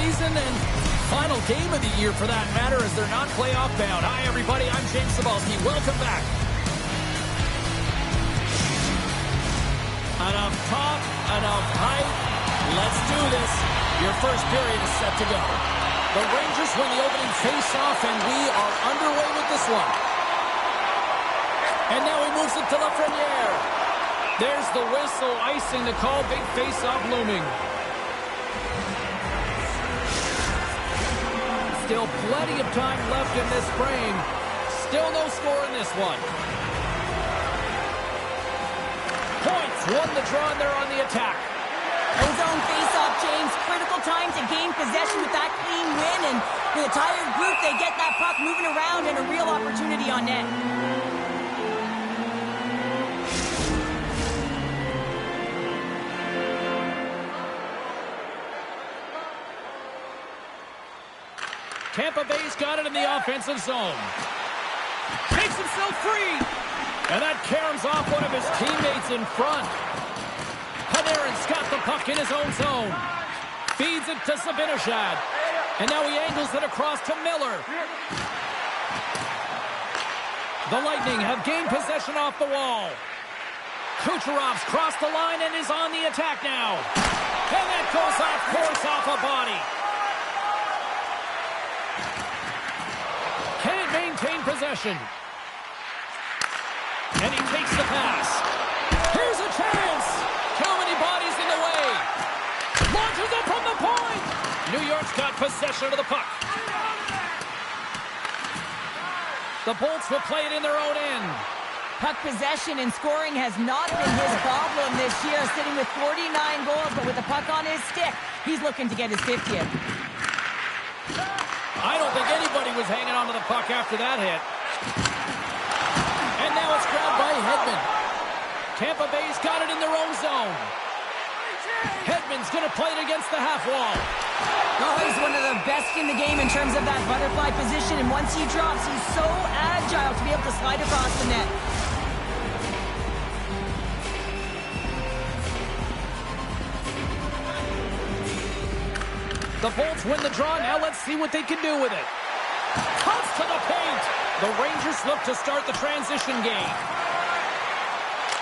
season and final game of the year for that matter, as they're not playoff bound. Hi, everybody. I'm James Cybulski. Welcome back. Enough talk, enough hype. Let's do this. Your first period is set to go. The Rangers win the opening face-off, and we are underway with this one. And now he moves it to Lafreniere. There's the whistle, icing the call. Big face-off looming. Still plenty of time left in this frame. Still no score in this one. Points won the draw, and they're on the attack. Ozone face-off, James. Critical time to gain possession with that clean win. And with a tired group, they get that puck moving around and a real opportunity on net. Tampa Bay's got it in the offensive zone. Takes himself free. And that caroms off one of his teammates in front. Panarin's got the puck in his own zone. Feeds it to Zibanejad. And now he angles it across to Miller. The Lightning have gained possession off the wall. Kucherov's crossed the line and is on the attack now. And that goes off course off a body. Can't maintain possession. And he takes the pass. Here's a chance. Too many bodies in the way. Launches it from the point. New York's got possession of the puck. The Bolts will play it in their own end. Puck possession and scoring has not been his problem this year, sitting with 49 goals, but with the puck on his stick, he's looking to get his 50th. I don't think anybody was hanging on to the puck after that hit. And now it's grabbed by Hedman. Tampa Bay's got it in their own zone. Hedman's going to play it against the half wall. Oh, he's one of the best in the game in terms of that butterfly position, and once he drops, he's so agile to be able to slide across the net. The Bolts win the draw. Now let's see what they can do with it. Cuts to the paint. The Rangers look to start the transition game.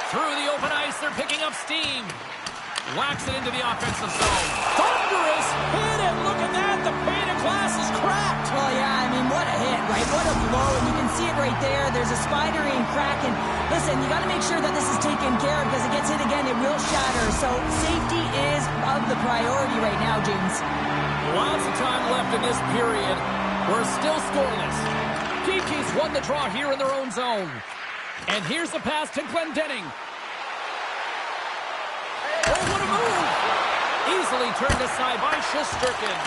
Through the open ice, they're picking up steam. Whacks it into the offensive zone. Thunderous hit, and look at that. The pane of glass is cracked. Well, yeah, I mean, what a hit, right? What a blow, and you can see it right there. There's a spiderine crack, and listen, you got to make sure that this is taken care of, because it gets hit again, it will shatter. So safety is of the priority right now, James. Lots of time left in this period. We're still scoreless. Kikis won the draw here in their own zone. And here's the pass to Glendening. Oh, what a move! Easily turned aside by Shesterkin.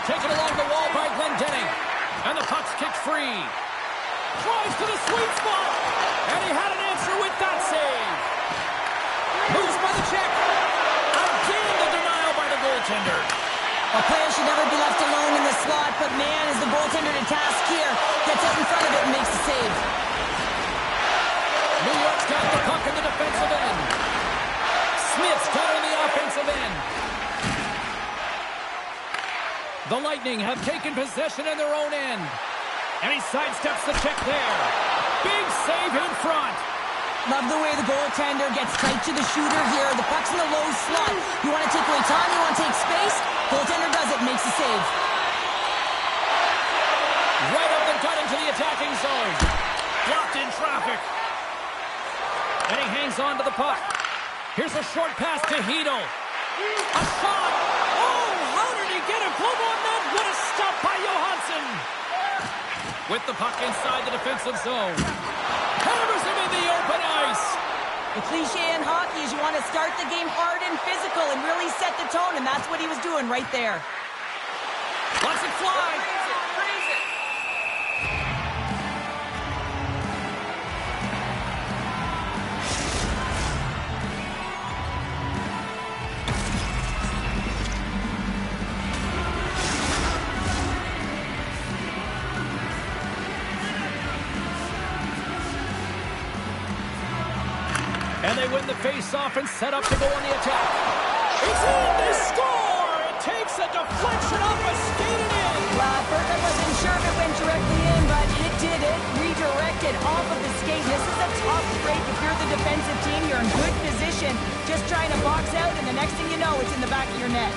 Taken along the wall by Glendening. And the puck's kicked free. Drives to the sweet spot. And he had an answer with that save. Moves by the check. Again, the denial by the goaltender. A player should never be left alone in the slot, but man, is the goaltender to task here. Gets out in front of it and makes the save. New York's got the puck in the defensive end. Smith's got it in the offensive end. The Lightning have taken possession in their own end. And he sidesteps the check there. Big save in front. Love the way the goaltender gets tight to the shooter here. The puck's in the low slot. You want to take away time, you want to take space. Goaltender does it, makes the save. Right up the gut into the attacking zone. Blocked in traffic. And he hangs on to the puck. Here's a short pass to Hedl. A shot. Oh, how did he get a glove on that? What a stop by Johansson. With the puck inside the defensive zone. Hammers him in the open ice. The cliche in hockey is you want to start the game hard and physical and really set the tone, and that's what he was doing right there. Lets it fly. And they win the face-off and set up to go on the attack. It's in! They score! It takes a deflection off a skate and in. Well, at first I wasn't sure if it went directly in, but it did. It redirected off of the skate. This is a tough break. If you're the defensive team, you're in good position, just trying to box out, and the next thing you know, it's in the back of your net.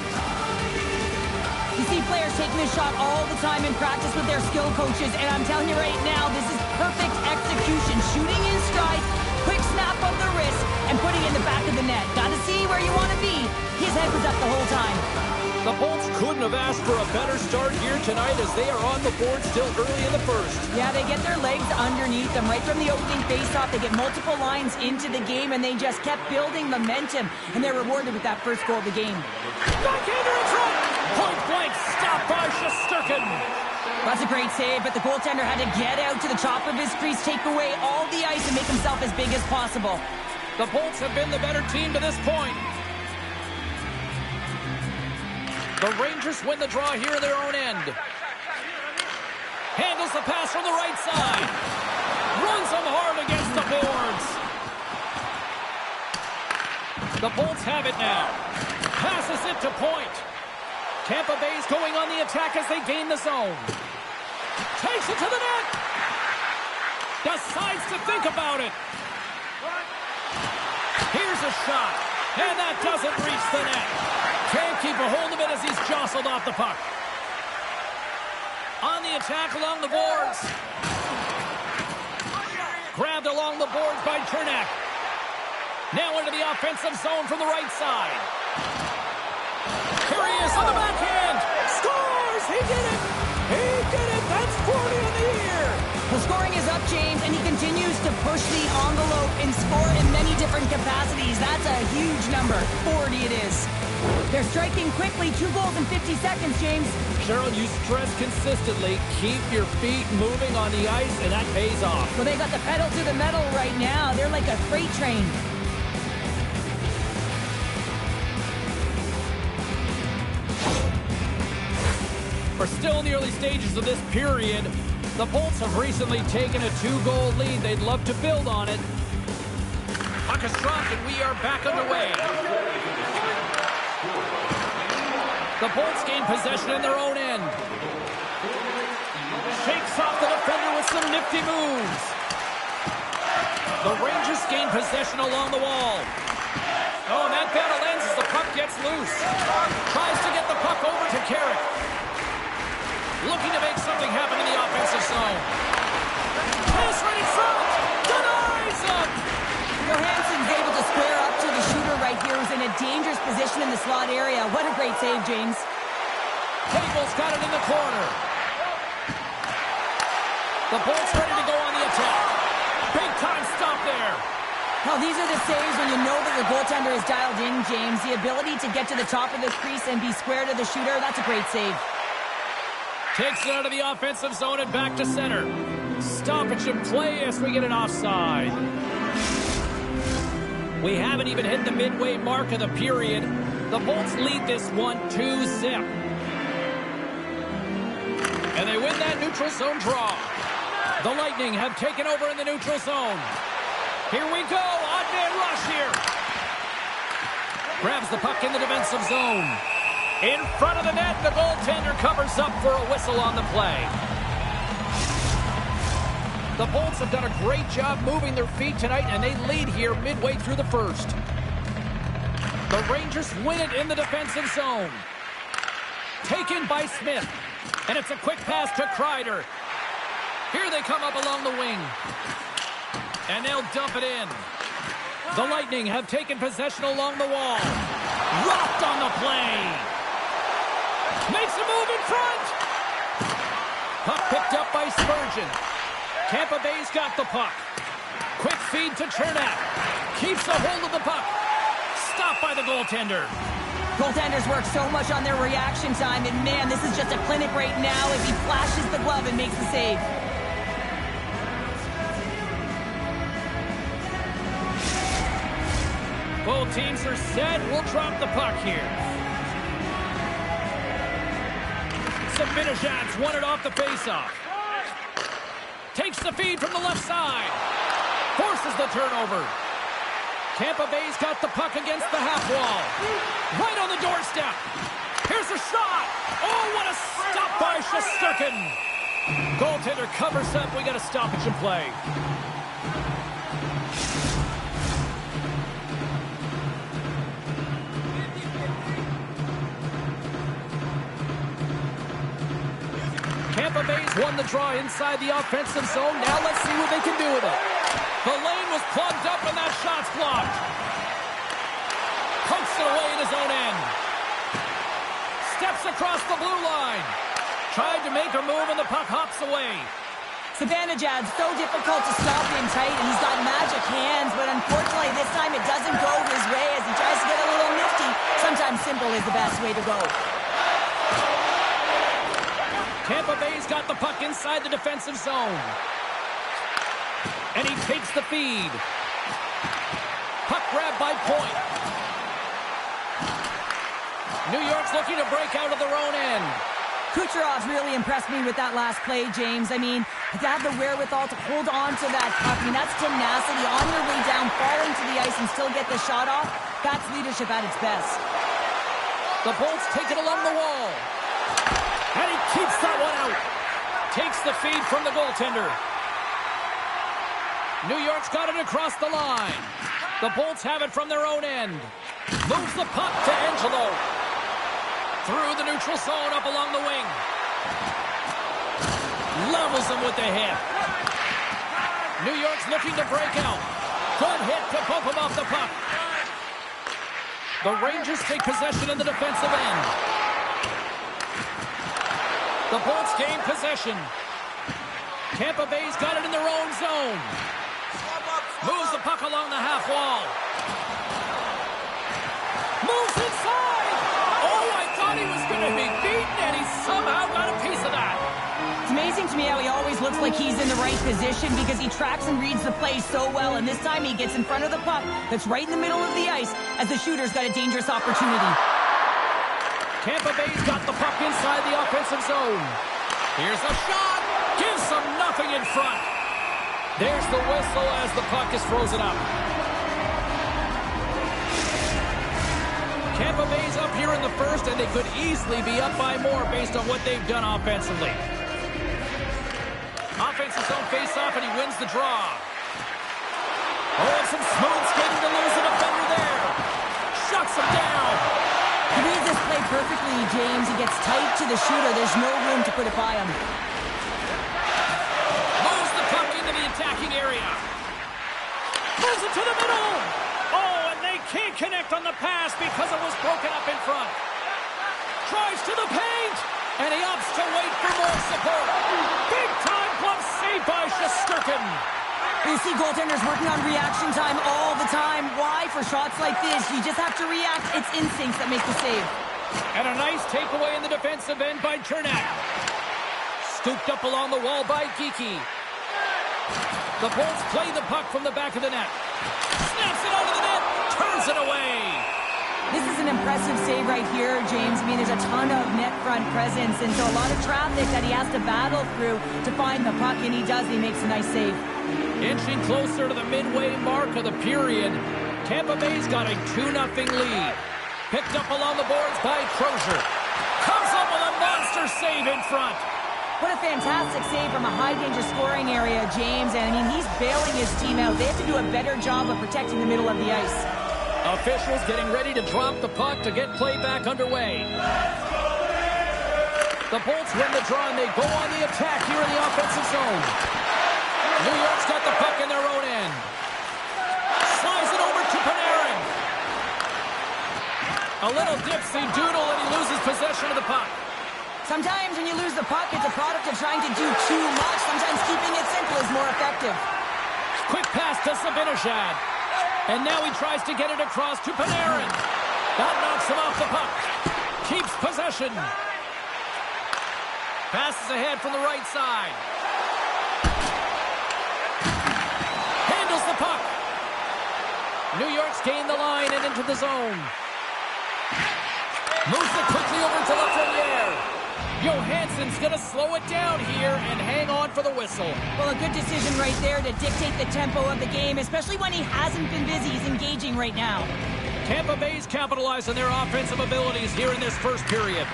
You see players taking this shot all the time in practice with their skill coaches, and I'm telling you right now, this is perfect execution. Shooting in stride, quick snap of the wrist, and putting it in the back of the net. Gotta see where you want to be. His head was up the whole time. The Bolts couldn't have asked for a better start here tonight as they are on the board still early in the first. Yeah, they get their legs underneath them right from the opening faceoff. They get multiple lines into the game, and they just kept building momentum, and they're rewarded with that first goal of the game. Backhander in front! Point blank, stopped by Shesterkin. That's a great save, but the goaltender had to get out to the top of his crease, take away all the ice, and make himself as big as possible. The Bolts have been the better team to this point. The Rangers win the draw here in their own end. Handles the pass from the right side. Runs them hard against the boards. The Bolts have it now. Passes it to point. Tampa Bay's going on the attack as they gain the zone. Takes it to the net. Decides to think about it. Here's a shot. And that doesn't reach the net. Can't keep a hold of it as he's jostled off the puck. On the attack along the boards. Grabbed along the boards by Cernak. Now into the offensive zone from the right side. Here he is on the backhand. Scores! He did it! He did it! That's 40 in the year! The scoring is up, James, and he continues to push the envelope and score in many different capacities. That's a huge number. 40 it is. They're striking quickly. 2 goals in 50 seconds, James. Cheryl, you stress consistently, keep your feet moving on the ice, and that pays off. Well, they got the pedal to the metal right now. They're like a freight train. We're still in the early stages of this period. The Bolts have recently taken a 2-goal lead. They'd love to build on it. Puck is dropped, and we are back underway. The Bolts gain possession in their own end. Shakes off the defender with some nifty moves. The Rangers gain possession along the wall. Oh, and that battle ends as the puck gets loose. Tries to get the puck over to Carrick. Looking to make something happen in the offensive zone. Pass right in front. Denies him. Johansson's able to square up to the shooter right here, who's in a dangerous position in the slot area. What a great save, James. Cable's got it in the corner. The Bolts ready to go on the attack. Big time stop there. Well, these are the saves when you know that your goaltender is dialed in, James. The ability to get to the top of the crease and be square to the shooter, that's a great save. Takes it out of the offensive zone and back to center. Stoppage in play as we get an offside. We haven't even hit the midway mark of the period. The Bolts lead this one 2-0. And they win that neutral zone draw. The Lightning have taken over in the neutral zone. Here we go. Odd man rush here. Grabs the puck in the defensive zone. In front of the net, the goaltender covers up for a whistle on the play. The Bolts have done a great job moving their feet tonight, and they lead here midway through the first. The Rangers win it in the defensive zone. Taken by Smith. And it's a quick pass to Kreider. Here they come up along the wing. And they'll dump it in. The Lightning have taken possession along the wall. Rocked on the play. Makes a move in front. Puck picked up by Spurgeon. Tampa Bay's got the puck. Quick feed to Cernak. Keeps a hold of the puck. Stopped by the goaltender. Goaltenders work so much on their reaction time, and man, this is just a clinic right now as he flashes the glove and makes the save. Both teams are set. We'll drop the puck here. Zibanejad's won it off the faceoff. Takes the feed from the left side. Forces the turnover. Tampa Bay's got the puck against the half wall. Right on the doorstep. Here's a shot. Oh, what a stop by Shesterkin. Goaltender covers up. We got a stoppage in play. Tampa Bay's won the draw inside the offensive zone. Now let's see what they can do with it. The lane was plugged up and that shot's blocked. Pokes it away in his own end. Steps across the blue line. Tried to make a move and the puck hops away. Zibanejad, so difficult to stop him tight, and he's got magic hands, but unfortunately this time it doesn't go his way as he tries to get a little nifty. Sometimes simple is the best way to go. Tampa Bay's got the puck inside the defensive zone. And he takes the feed. Puck grab by Point. New York's looking to break out of their own end. Kucherov really impressed me with that last play, James. I mean, to have the wherewithal to hold on to that puck. I mean, that's tenacity on your way down, falling to the ice and still get the shot off. That's leadership at its best. The Bolts take it along the wall. And he keeps that one out. Takes the feed from the goaltender. New York's got it across the line. The Bolts have it from their own end. Moves the puck to Angelo. Through the neutral zone, up along the wing. Levels him with the hit. New York's looking to break out. Good hit to bump him off the puck. The Rangers take possession in the defensive end. The Bolts gain possession. Tampa Bay's got it in their own zone. Moves the puck along the half wall. Moves inside. Oh, I thought he was going to be beaten, and he somehow got a piece of that. It's amazing to me how he always looks like he's in the right position because he tracks and reads the play so well, and this time he gets in front of the puck that's right in the middle of the ice as the shooter's got a dangerous opportunity. Tampa Bay's got the puck inside the offensive zone. Here's a shot. Gives them nothing in front. There's the whistle as the puck is frozen up. Tampa Bay's up here in the first, and they could easily be up by more based on what they've done offensively. Offensive zone face-off, and he wins the draw. Oh, some smooth skating to lose a defender there. Shuts him down. He reads this play perfectly, James. He gets tight to the shooter. There's no room to put it by him. Moves the puck into the attacking area. Moves it to the middle. Oh, and they can't connect on the pass because it was broken up in front. Drives to the paint, and he opts to wait for more support. Big-time glove save by Shesterkin. You see goaltenders working on reaction time all the time. Why? For shots like this, you just have to react. It's instincts that make the save. And a nice takeaway in the defensive end by Chernak. Scooped up along the wall by Geekie. The Bolts play the puck from the back of the net. Snaps it out of the net. Turns it away. This is an impressive save right here, James. I mean, there's a ton of net front presence, and so a lot of traffic that he has to battle through to find the puck, and he does. He makes a nice save. Inching closer to the midway mark of the period, Tampa Bay's got a 2-0 lead. Picked up along the boards by Crozier. Comes up with a monster save in front. What a fantastic save from a high-danger scoring area, James. And, I mean, he's bailing his team out. They have to do a better job of protecting the middle of the ice. Officials getting ready to drop the puck to get play back underway. The Bolts win the draw, and they go on the attack here in the offensive zone. New York's got the puck in their own end. Slides it over to Panarin. A little dipsy doodle, and he loses possession of the puck. Sometimes when you lose the puck, it's a product of trying to do too much. Sometimes keeping it simple is more effective. Quick pass to Zibanejad. And now he tries to get it across to Panarin. That knocks him off the puck. Keeps possession. Passes ahead from the right side. Handles the puck. New York's gained the line and into the zone. Moves it quickly over to Lafreniere. Johansson's going to slow it down here and hang on for the whistle. Well, a good decision right there to dictate the tempo of the game, especially when he hasn't been busy. He's engaging right now. Tampa Bay's capitalized on their offensive abilities here in this first period.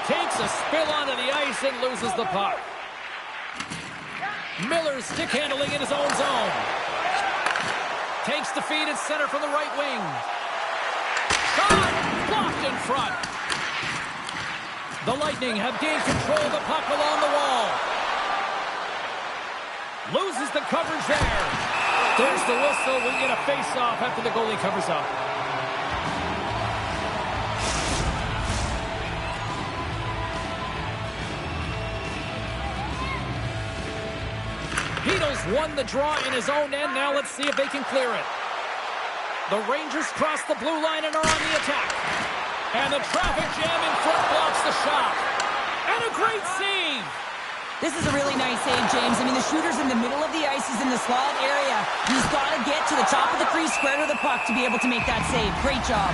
Takes a spill onto the ice and loses the puck. Miller stick handling in his own zone. Takes the feed at center from the right wing. Shot! Blocked in front. The Lightning have gained control of the puck along the wall. Loses the coverage there. There's the whistle. We get a face-off after the goalie covers up. Heedle's won the draw in his own end. Now let's see if they can clear it. The Rangers cross the blue line and are on the attack. And the traffic jam in front blocks the shot. And a great save. This is a really nice save, James. I mean, the shooter's in the middle of the ice. He's in the slot area. He's got to get to the top of the crease, square to the puck to be able to make that save. Great job.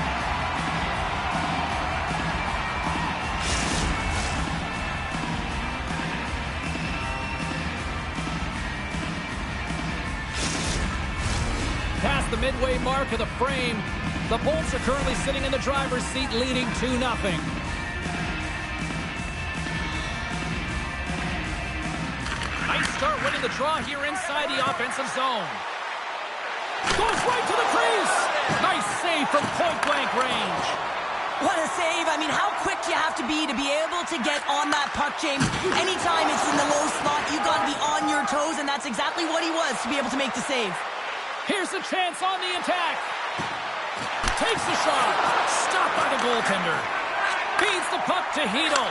Past the midway mark of the frame, the Bolts are currently sitting in the driver's seat, leading 2-0. Nice start winning the draw here inside the offensive zone. Goes right to the crease. Nice save from point-blank range. What a save. I mean, how quick you have to be able to get on that puck, James. Anytime it's in the low slot, you got to be on your toes, and that's exactly what he was to be able to make the save. Here's a chance on the attack. Takes the shot. Stopped by the goaltender. Feeds the puck to Chytil.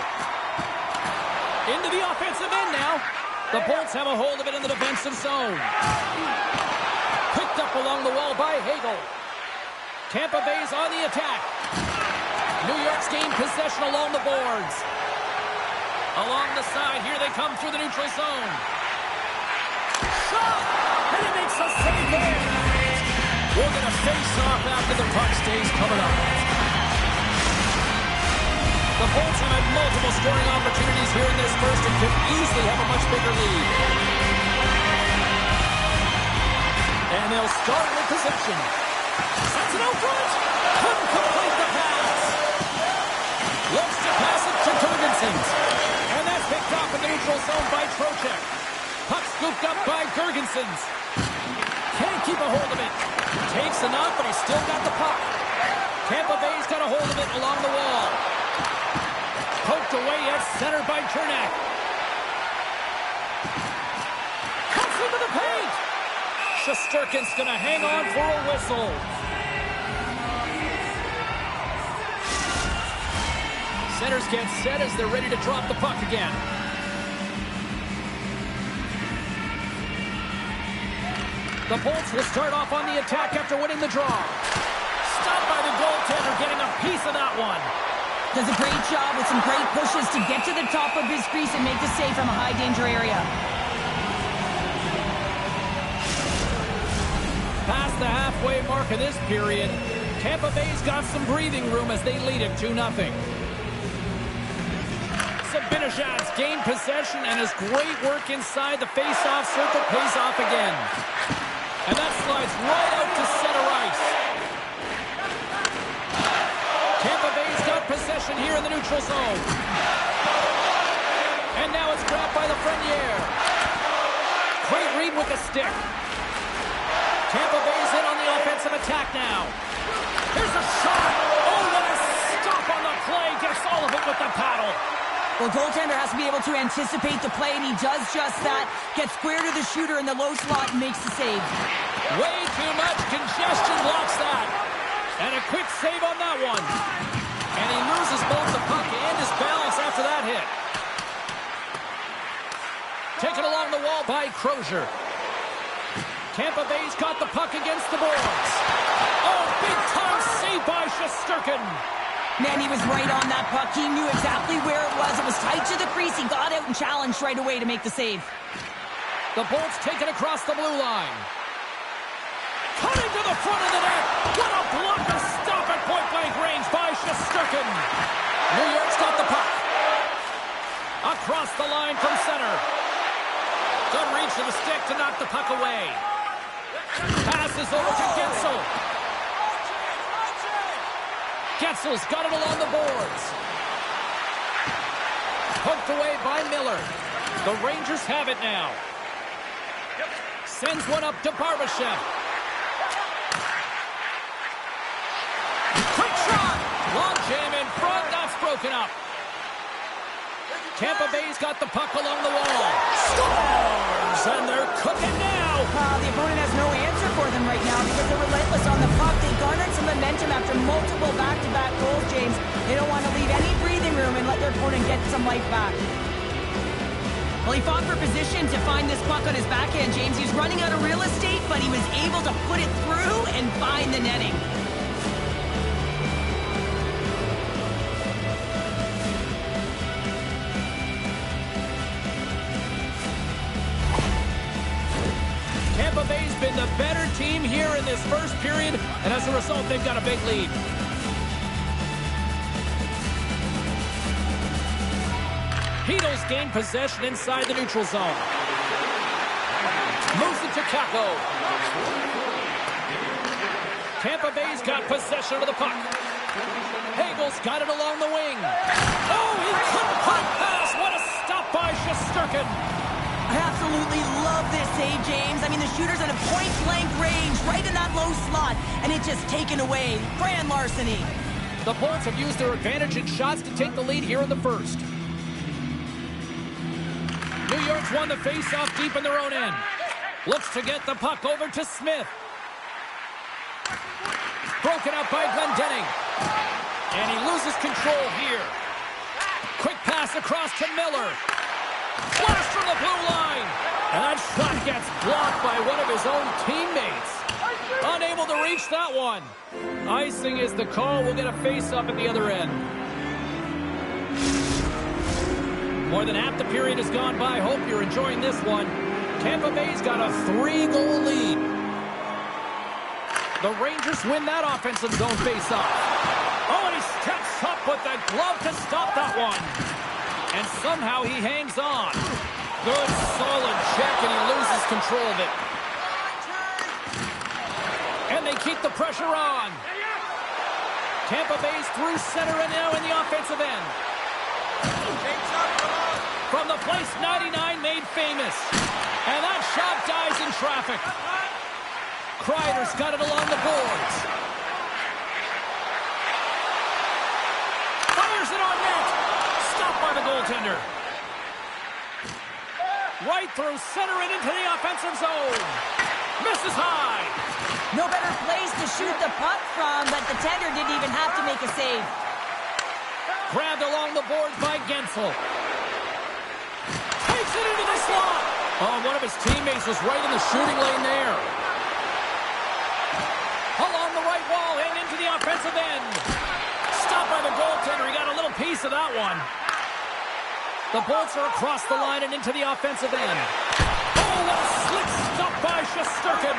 Into the offensive end now. The Bolts have a hold of it in the defensive zone. Picked up along the wall by Hagel. Tampa Bay's on the attack. New York's gained possession along the boards. Along the side, here they come through the neutral zone. Shot! And he makes a save there. We're going to face off after the puck stays covered up. The Bolts have had multiple scoring opportunities here in this first and could easily have a much bigger lead. And they'll start with possession. Sets it out front. Couldn't complete the pass. Looks to pass it to Girgensons. And that's picked off in the neutral zone by Trocheck. Puck scooped up by Girgensons. Can't keep a hold of it. Takes enough, but he's still got the puck. Tampa Bay's got a hold of it along the wall. Poked away at center by Cernak. Comes into the paint. Shesterkin's going to hang on for a whistle. Centers get set as they're ready to drop the puck again. The Bolts will start off on the attack after winning the draw. Stopped by the goaltender, getting a piece of that one. Does a great job with some great pushes to get to the top of his crease and make the save from a high-danger area. Past the halfway mark of this period, Tampa Bay's got some breathing room as they lead it 2-0. Zibanejad's gained possession, and his great work inside the face-off circle pays off again. And that slides right out to center ice. Tampa Bay's got possession here in the neutral zone. And now it's grabbed by the Frenier. Great read with the stick. Tampa Bay's in on the offensive attack now. Here's a shot. Oh, what a stop on the play. Gets all of it with the paddle. Well, goaltender has to be able to anticipate the play, and he does just that. Gets square to the shooter in the low slot and makes the save. Way too much congestion blocks that. And a quick save on that one. And he loses both the puck and his balance after that hit. Taken along the wall by Crozier. Tampa Bay's got the puck against the boards. Oh, big-time save by Shesterkin. Man, he was right on that puck. He knew exactly where it was. It was tight to the crease. He got out and challenged right away to make the save. The Bolts take it across the blue line. Cutting to the front of the net. What a block to stop at point-blank range by Shesterkin. New York's got the puck. Across the line from center. Good reach to the stick to knock the puck away. Passes over to Gensel. Getzel's got it along the boards. Poked away by Miller. The Rangers have it now. Sends one up to Barbashev. Quick shot! Long jam in front. That's broken up. Tampa Bay's got the puck along the wall. Scores! And they're cooking now. The opponent has no answer for them right now because they're relentless on the puck. They garnered some momentum after multiple back-to-back goals, James. They don't want to leave any breathing room and let their opponent get some life back. Well, he fought for position to find this puck on his backhand, James. He's running out of real estate, but he was able to put it through and find the netting. Tampa Bay's been the better team here in this first period, and as a result, they've got a big lead. Hedo's gained possession inside the neutral zone. Moves it to Kakko. Tampa Bay's got possession of the puck. Hagel's got it along the wing. Oh, he couldn't put it past. What a stop by Shesterkin. I absolutely love this save, James. I mean, the shooter's at a point-blank range, right in that low slot, and it's just taken away. Grand larceny. The Bolts have used their advantage in shots to take the lead here in the first. New York's won the face-off deep in their own end. Looks to get the puck over to Smith. Broken up by Glendening. And he loses control here. Quick pass across to Miller. Flash from the blue line. And that shot gets blocked by one of his own teammates. Unable to reach that one. Icing is the call. We'll get a face-off at the other end. More than half the period has gone by. Hope you're enjoying this one. Tampa Bay's got a 3-goal lead. The Rangers win that offensive zone face-off. Oh, and he steps up with the glove to stop that one. And somehow he hangs on. Good, solid check, and he loses control of it. And they keep the pressure on. Tampa Bay's through center and now in the offensive end. From the place 99 made famous. And that shot dies in traffic. Kreider's got it along the boards. Fires it on net. Stopped by the goaltender. Right through center and into the offensive zone. Misses high. No better place to shoot the puck from, but the tender didn't even have to make a save. Grabbed along the boards by Guentzel. Takes it into the slot. Oh, one of his teammates was right in the shooting lane there. Along the right wall and into the offensive end. Stopped by the goaltender. He got a little piece of that one. The Bolts are across the line and into the offensive end. Oh, what a slick stop by Shesterkin.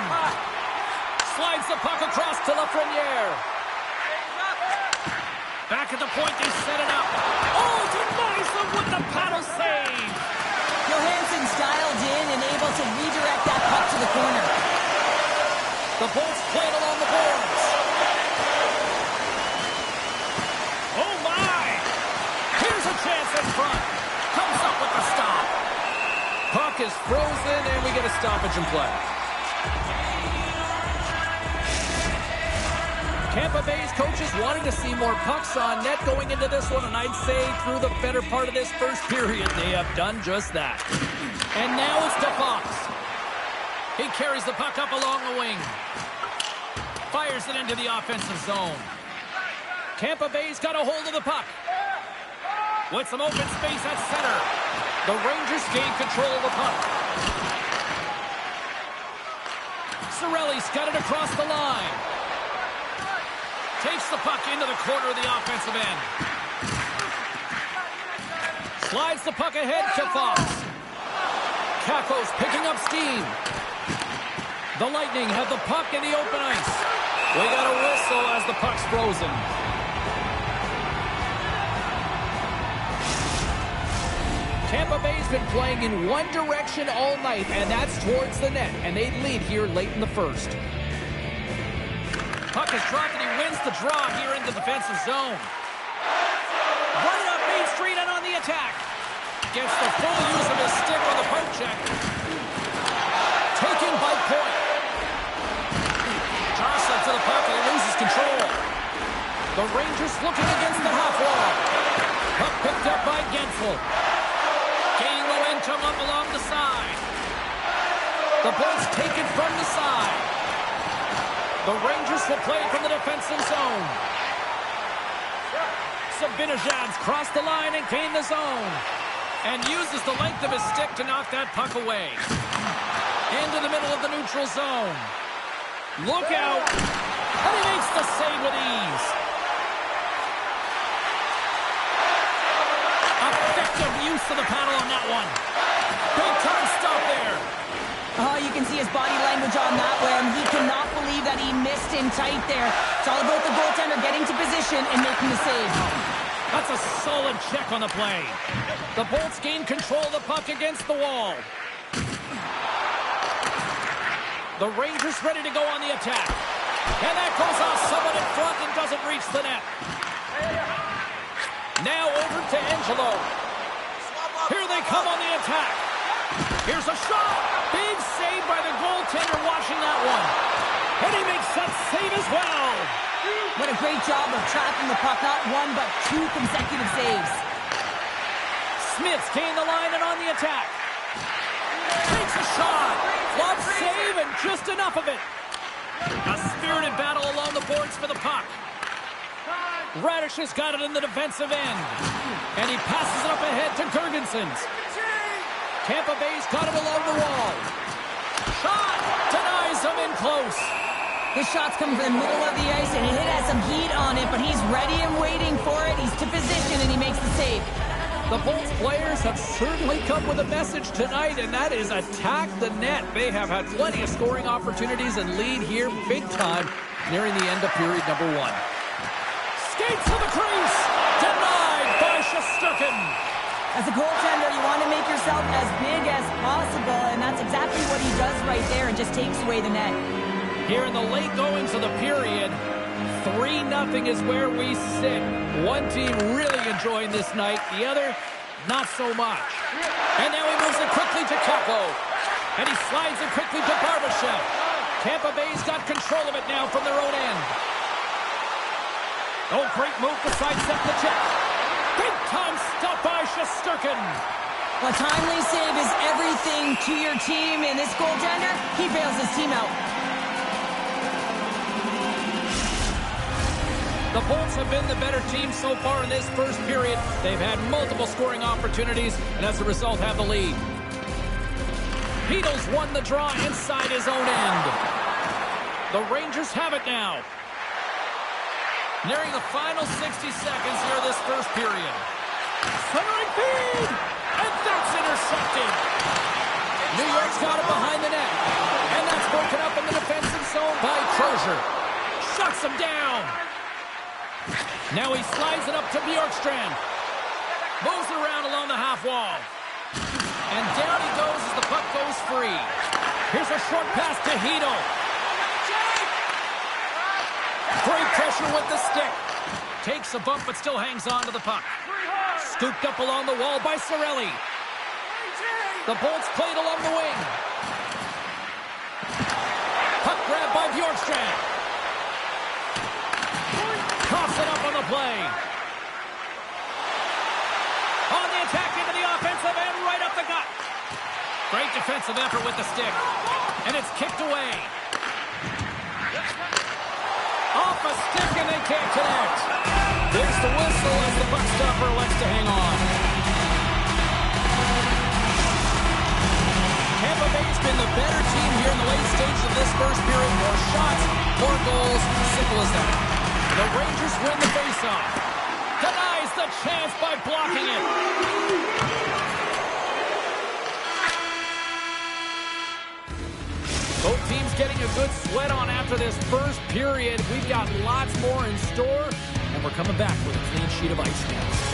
Slides the puck across to Lafreniere. Back at the point, they set it up. Oh, denies them with the paddle save. Johansson's dialed in and able to redirect that puck to the corner. The Bolts play it along the boards. Oh, my. Here's a chance in front. Comes up with the stop. Puck is frozen, and we get a stoppage in play. Tampa Bay's coaches wanting to see more pucks on net going into this one, and I'd say through the better part of this first period, they have done just that. And now it's to Fox. He carries the puck up along the wing. Fires it into the offensive zone. Tampa Bay's got a hold of the puck. With some open space at center. The Rangers gain control of the puck. Cirelli's got it across the line. Takes the puck into the corner of the offensive end. Slides the puck ahead to Fox. Kakko's picking up steam. The Lightning have the puck in the open ice. We got a whistle as the puck's frozen. Tampa Bay's been playing in one direction all night, and that's towards the net. And they lead here late in the first. Puck is dropped and he wins the draw here in the defensive zone. Right up Main Street and on the attack. Gets the full use of his stick on the poke check. Taking by point. Jostling to the puck and he loses control. The Rangers looking against the half wall. Puck picked up by Gensel. Gaining momentum up along the side. The Bolts taken from the side. The Rangers will play from the defensive zone. Zibanejad's crossed the line and gained the zone. And uses the length of his stick to knock that puck away. Into the middle of the neutral zone. Look out. And he makes the save with ease. Effective use of the paddle on that one. Big time stop there. Oh, you can see his body language on that one. He cannot believe that he missed in tight there. It's all about the goaltender getting to position and making the save. That's a solid check on the play. The Bolts gain control of the puck against the wall. The Rangers ready to go on the attack. And that goes off someone in front and doesn't reach the net. Now over to Angelo. Here they come on the attack. Here's a shot. Big save by the goaltender watching that one. And he makes that save as well. What a great job of tracking the puck. Not one, but two consecutive saves. Smith's gained the line and on the attack. Takes a shot. Flop save and just enough of it. A spirited battle along the boards for the puck. Radish has got it in the defensive end. And he passes it up ahead to Girgensons. Tampa Bay's got it along the wall. Shot! Denies him in close. This shot's coming from the middle of the ice, and it has some heat on it, but he's ready and waiting for it. He's to position, and he makes the save. The Bolts players have certainly come with a message tonight, and that is attack the net. They have had plenty of scoring opportunities and lead here big time nearing the end of period number one. Skates to the crease. Denied by Shesterkin. As a goaltender, you want to make yourself as big as possible, and that's exactly what he does right there and just takes away the net. Here in the late goings of the period, 3-0 is where we sit. One team really enjoying this night, the other not so much. And now he moves it quickly to Kakko. And he slides it quickly to Barbashev. Tampa Bay's got control of it now from their own end. Oh, great move to sidestep the check. Big time stop by Shesterkin. A timely save is everything to your team, and this goaltender, he bails his team out. The Bolts have been the better team so far in this first period. They've had multiple scoring opportunities, and as a result have the lead. Beatles won the draw inside his own end. The Rangers have it now. Nearing the final 60 seconds here of this first period. Centering feed! And that's intercepted. New York's got it behind the net. And that's broken up in the defensive zone by Crozier. Shuts him down. Now he slides it up to Bjorkstrand. Moves it around along the half wall. And down he goes as the puck goes free. Here's a short pass to Hito. Great pressure with the stick. Takes a bump but still hangs on to the puck. Scooped up along the wall by Cirelli. The Bolts played along the wing. Puck grab by Bjorkstrand. Coughs it up on the play. On the attack into the offensive end, right up the gut. Great defensive effort with the stick. And it's kicked away. Off a stick and they can't connect. There's the whistle as the puck stopper elects to hang on. Tampa Bay's been the better team here in the late stages of this first period. More shots, more goals, simple as that. The Rangers win the faceoff. Denies the chance by blocking it. Both teams getting a good sweat on after this first period. We've got lots more in store, and we're coming back with a clean sheet of ice next.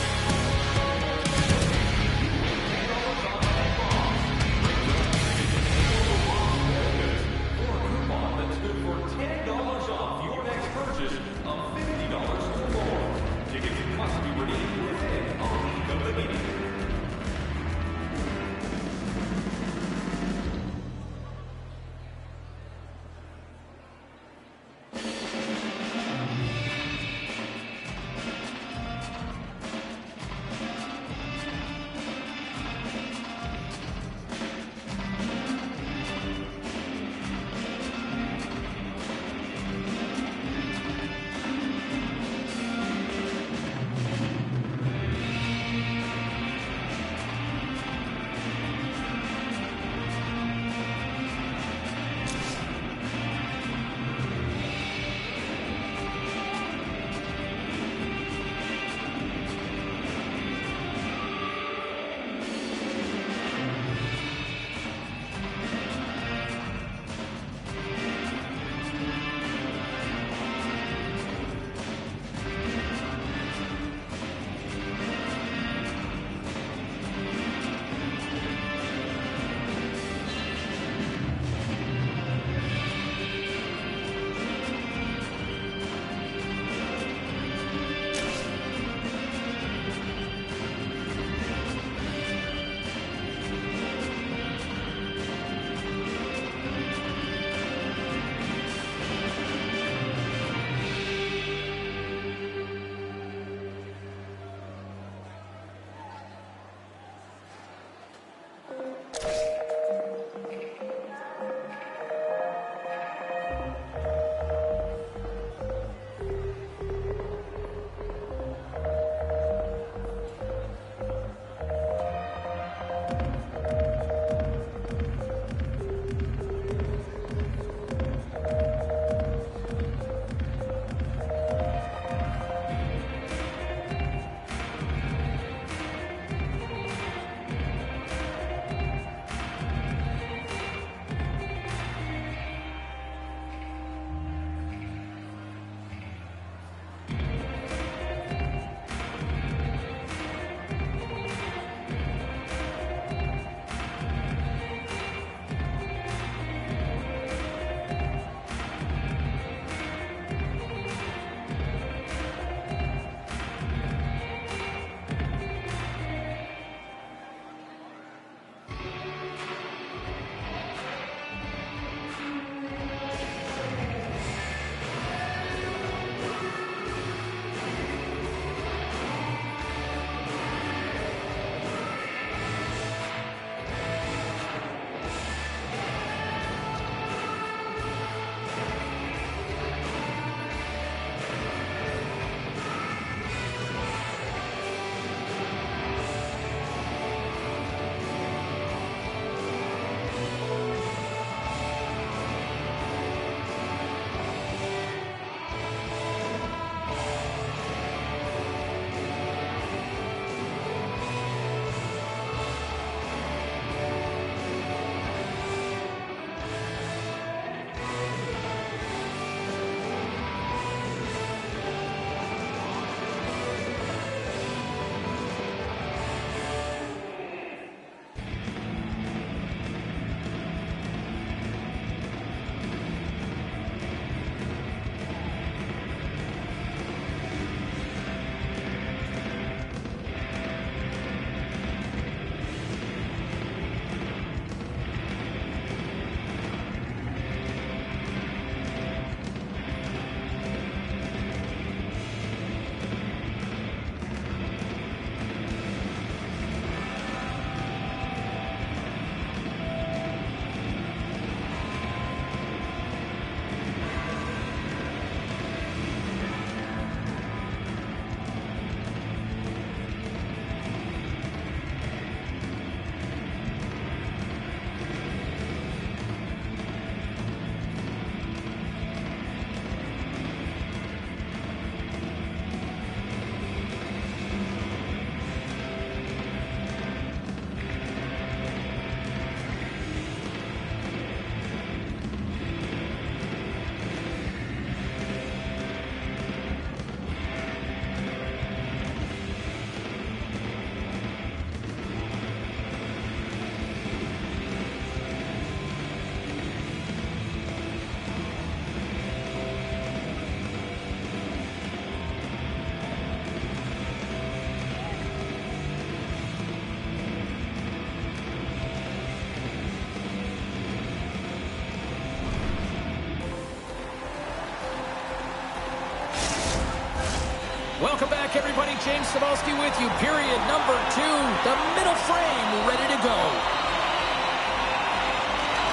Welcome back, everybody. James Cybulski with you. Period number 2. The middle frame ready to go.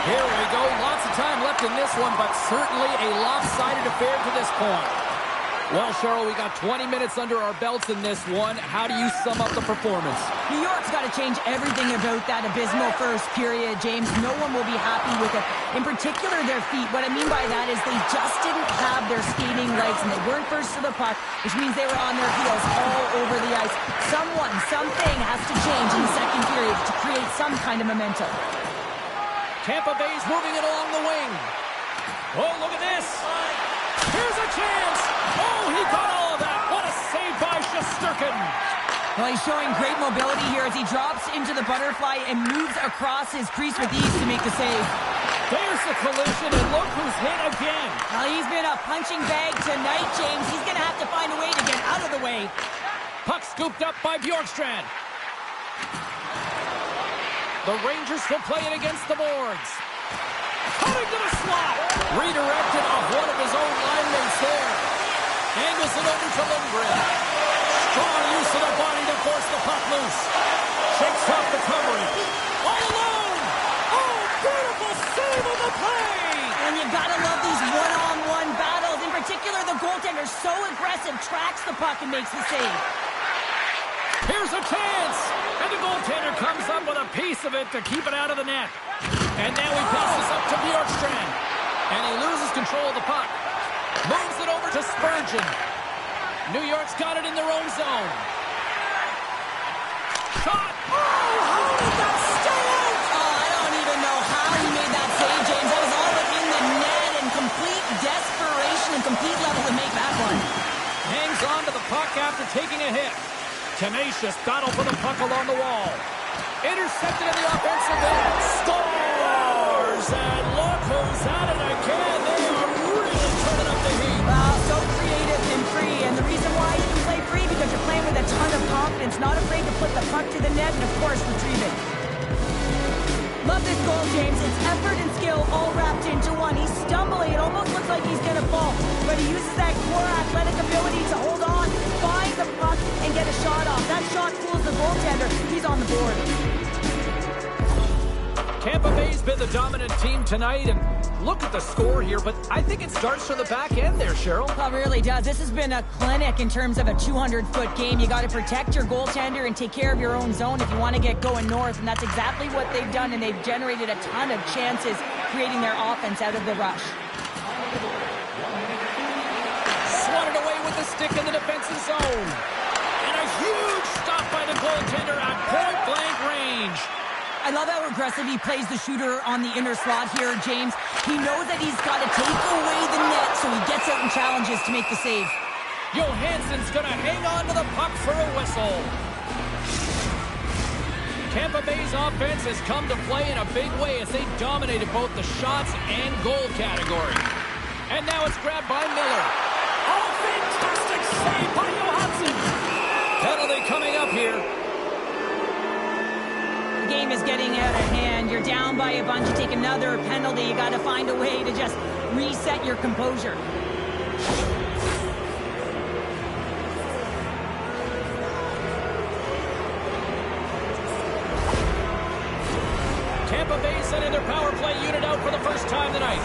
Here we go. Lots of time left in this one, but certainly a lopsided affair to this point. Well, Cheryl, we got 20 minutes under our belts in this one. How do you sum up the performance? New York's got to change everything about that abysmal first period, James. No one will be happy with it. In particular, their feet. What I mean by that is they just didn't have their skating legs, and they weren't first to the puck, which means they were on their heels all over the ice. Something has to change in the second period to create some kind of momentum. Tampa Bay's moving it along the wing. Oh, look at this. Here's a chance. Oh, he got all of that. What a save by Shesterkin. Well, he's showing great mobility here as he drops into the butterfly and moves across his crease with ease to make the save. There's the collision, and look who's hit again. Well, he's been a punching bag tonight, James. He's going to have to find a way to get out of the way. Puck scooped up by Bjorkstrand. The Rangers will play it against the boards. Cutting to the slot. Redirected off one of his own linemen there. Angles it over to Lundgren. Strong use of the body to force the puck loose. Shakes off the coverage. All alone. Oh, beautiful save of the play. And you've got to love these one-on-one battles. In particular, the goaltender, so aggressive, tracks the puck and makes the save. Here's a chance. And the goaltender comes up with a piece of it to keep it out of the net. And now he passes up to Bjorkstrand. And he loses control of the puck. Moves it over to Spurgeon. New York's got it in their own zone. Shot. Oh, how did that stay out? Oh, I don't even know how he made that save, James. That was all within the net and complete desperation and complete level to make that one. Hangs on to the puck after taking a hit. Tenacious battle for the puck along the wall. Intercepted in the offensive end. Scores! And look who's at it again. They are really turning up the heat. Wow, so creative and free. And the reason why you can play free because you're playing with a ton of confidence. Not afraid to put the puck to the net and, of course, retrieve it. Love this goal, James. It's effort and skill all wrapped into one. He's stumbling. It almost looks like he's going to fall. But he uses that core athletic ability to hold on, find the puck, and get a shot off. That shot fools the goaltender. He's on the board. Tampa Bay's been the dominant team tonight, and look at the score here, but I think it starts from the back end there, Cheryl. Well, it really does. This has been a clinic in terms of a 200-foot game. You got to protect your goaltender and take care of your own zone if you want to get going north, and that's exactly what they've done, and they've generated a ton of chances creating their offense out of the rush. Swatted away with the stick in the defensive zone. And a huge stop by the goaltender at point-blank range. I love how aggressive he plays the shooter on the inner slot here, James. He knows that he's got to take away the net, so he gets out and challenges to make the save. Johansson's going to hang on to the puck for a whistle. Tampa Bay's offense has come to play in a big way as they dominated both the shots and goal category. And now it's grabbed by Miller. Oh, fantastic save by Johansson. Penalty coming up here. The game is getting out of hand. You're down by a bunch. You take another penalty. You got to find a way to just reset your composure. Tampa Bay sending their power play unit out for the first time tonight.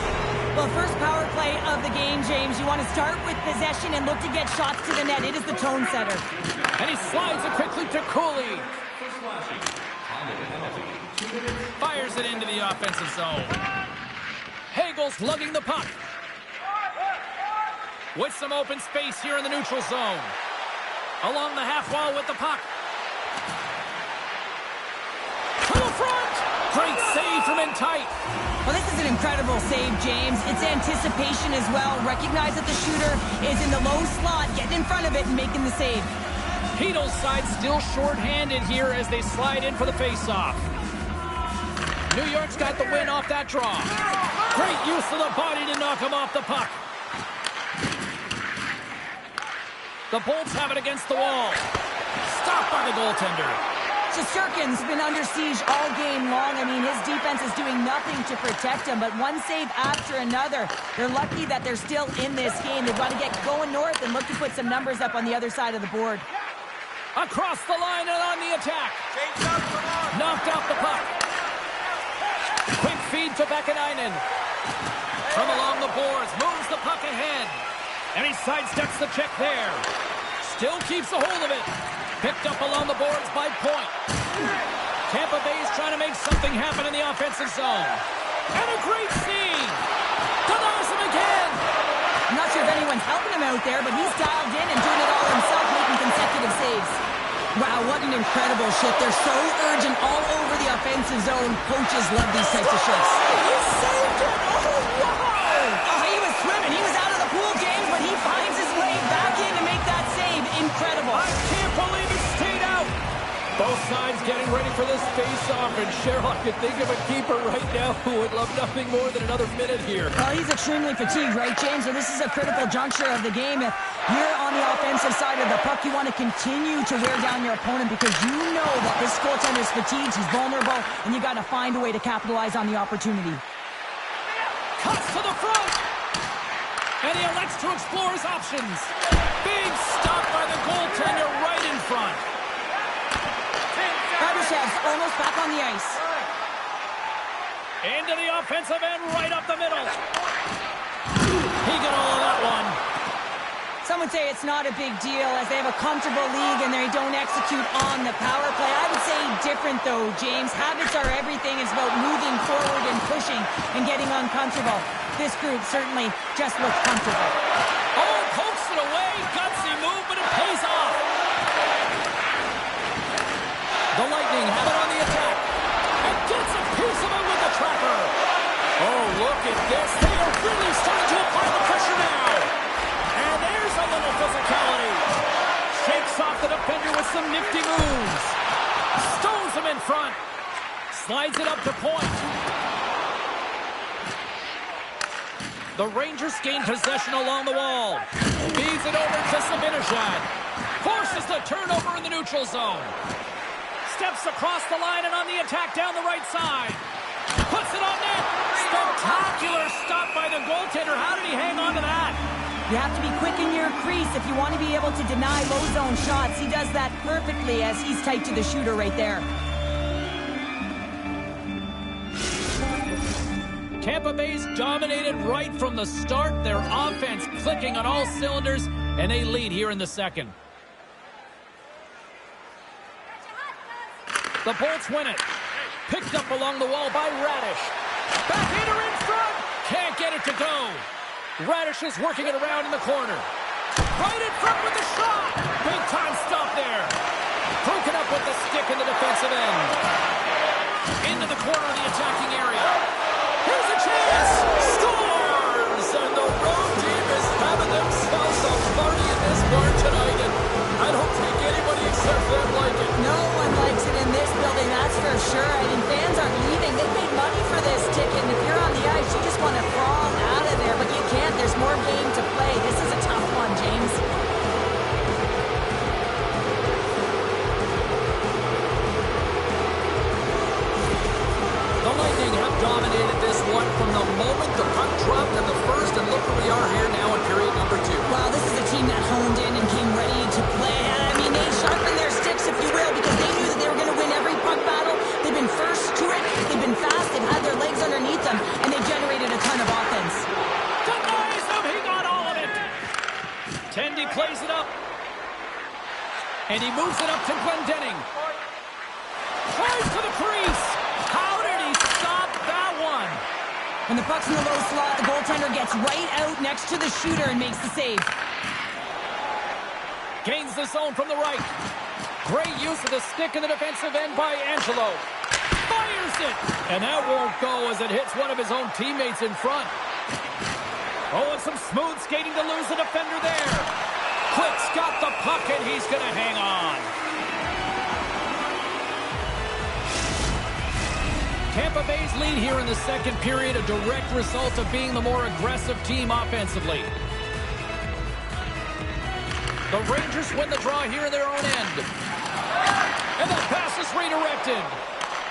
Well, first power play of the game, James. You want to start with possession and look to get shots to the net. It is the tone setter. And he slides it quickly to Cooley. Fires it into the offensive zone. Hagel's lugging the puck. With some open space here in the neutral zone. Along the half wall with the puck. To the front! Great save from in tight. Well, this is an incredible save, James. It's anticipation as well. Recognize that the shooter is in the low slot, getting in front of it and making the save. Heedle's side still short-handed here as they slide in for the face-off. New York's got the win off that draw. Great use of the body to knock him off the puck. The Bolts have it against the wall. Stopped by the goaltender. Shesterkin's been under siege all game long. I mean, his defense is doing nothing to protect him, but one save after another. They're lucky that they're still in this game. They've got to get going north and look to put some numbers up on the other side of the board. Across the line and on the attack. Knocked off the puck. Quick feed to Vakanainen. From along the boards, moves the puck ahead. And he sidesteps the check there. Still keeps a hold of it. Picked up along the boards by Point. Tampa Bay's trying to make something happen in the offensive zone. And a great scene. Denies him again. I'm not sure if anyone's helping him out there, but he's dialed in and doing it all himself, making consecutive saves. Wow, what an incredible shift. They're so urgent all over the offensive zone. Coaches love these types of shifts. He saved it. Oh, wow. Oh, he was swimming. He was out of the pool, James, but he finds his way back in to make that save. Incredible. I can't believe it stayed out. Both sides getting ready for this face-off, and Sherlock could think of a keeper right now who would love nothing more than another minute here. Well, he's extremely fatigued, right, James? So this is a critical juncture of the game. If you're on the offensive side of the puck, you want to continue to wear down your opponent because you know that this goaltender is fatigued, he's vulnerable, and you got to find a way to capitalize on the opportunity. Cuts to the front, and he elects to explore his options. Big stop by the goaltender right in front. Barbashev's almost back on the ice. Into the offensive end, right up the middle. He got all of that one. Some would say it's not a big deal as they have a comfortable league and they don't execute on the power play. I would say different though, James. Habits are everything. It's about moving forward and pushing and getting uncomfortable. This group certainly just looks comfortable. Oh, pokes it away. Gutsy move, but it pays off. The Lightning have it on the attack. And gets a piece of it with the trapper. Oh, look at this. They are really starting to apply the pressure now. And there's a little physicality. Shakes off the defender with some nifty moves. Stones him in front. Slides it up to Point. The Rangers gain possession along the wall. Feeds it over to Zibanejad. Forces the turnover in the neutral zone. Steps across the line and on the attack down the right side. Puts it on net. Spectacular stop by the goaltender. How did he hang on to that? You have to be quick in your crease if you want to be able to deny low zone shots. He does that perfectly as he's tight to the shooter right there. Tampa Bay's dominated right from the start. Their offense clicking on all cylinders, and they lead here in the second. The Bolts win it. Picked up along the wall by Radish. Backhander in front. Can't get it to go. Radish is working it around in the corner. Right in front with the shot. Big time stop there. Broken up with the stick in the defensive end. Into the corner of the attacking area. Here's a chance. Scores! And the road team is having themselves a party in this bar tonight. And I don't think anybody except them like it. No one likes it in this building, that's for sure. I mean, fans aren't leaving. They paid money for this ticket, and if you're on the ice, you just want to crawl out of there, but you can't. There's more game to play. This is a tough one, James. The Lightning have dominated this one from the moment the puck dropped in the first, and look where we are here now in period number 2. Wow, this is a team that honed in and came ready to play. I mean, they sharpened their sticks, if you will, because they knew that they were going to win every puck battle. They've been first to it, they've been fast, they've had their legs underneath them, and they've generated a ton of offense. Denies him, he got all of it. Tendy plays it up. And he moves it up to Glendening. Plays to the crease. How did he stop that one? When the puck's in the low slot, the goaltender gets right out next to the shooter and makes the save. Gains the zone from the right. Great use of the stick in the defensive end by Angelo. Fires it! And that won't go as it hits one of his own teammates in front. Oh, and some smooth skating to lose the defender there. Quick's got the puck and he's going to hang on. Tampa Bay's lead here in the second period, a direct result of being the more aggressive team offensively. The Rangers win the draw here in their own end. And that pass is redirected.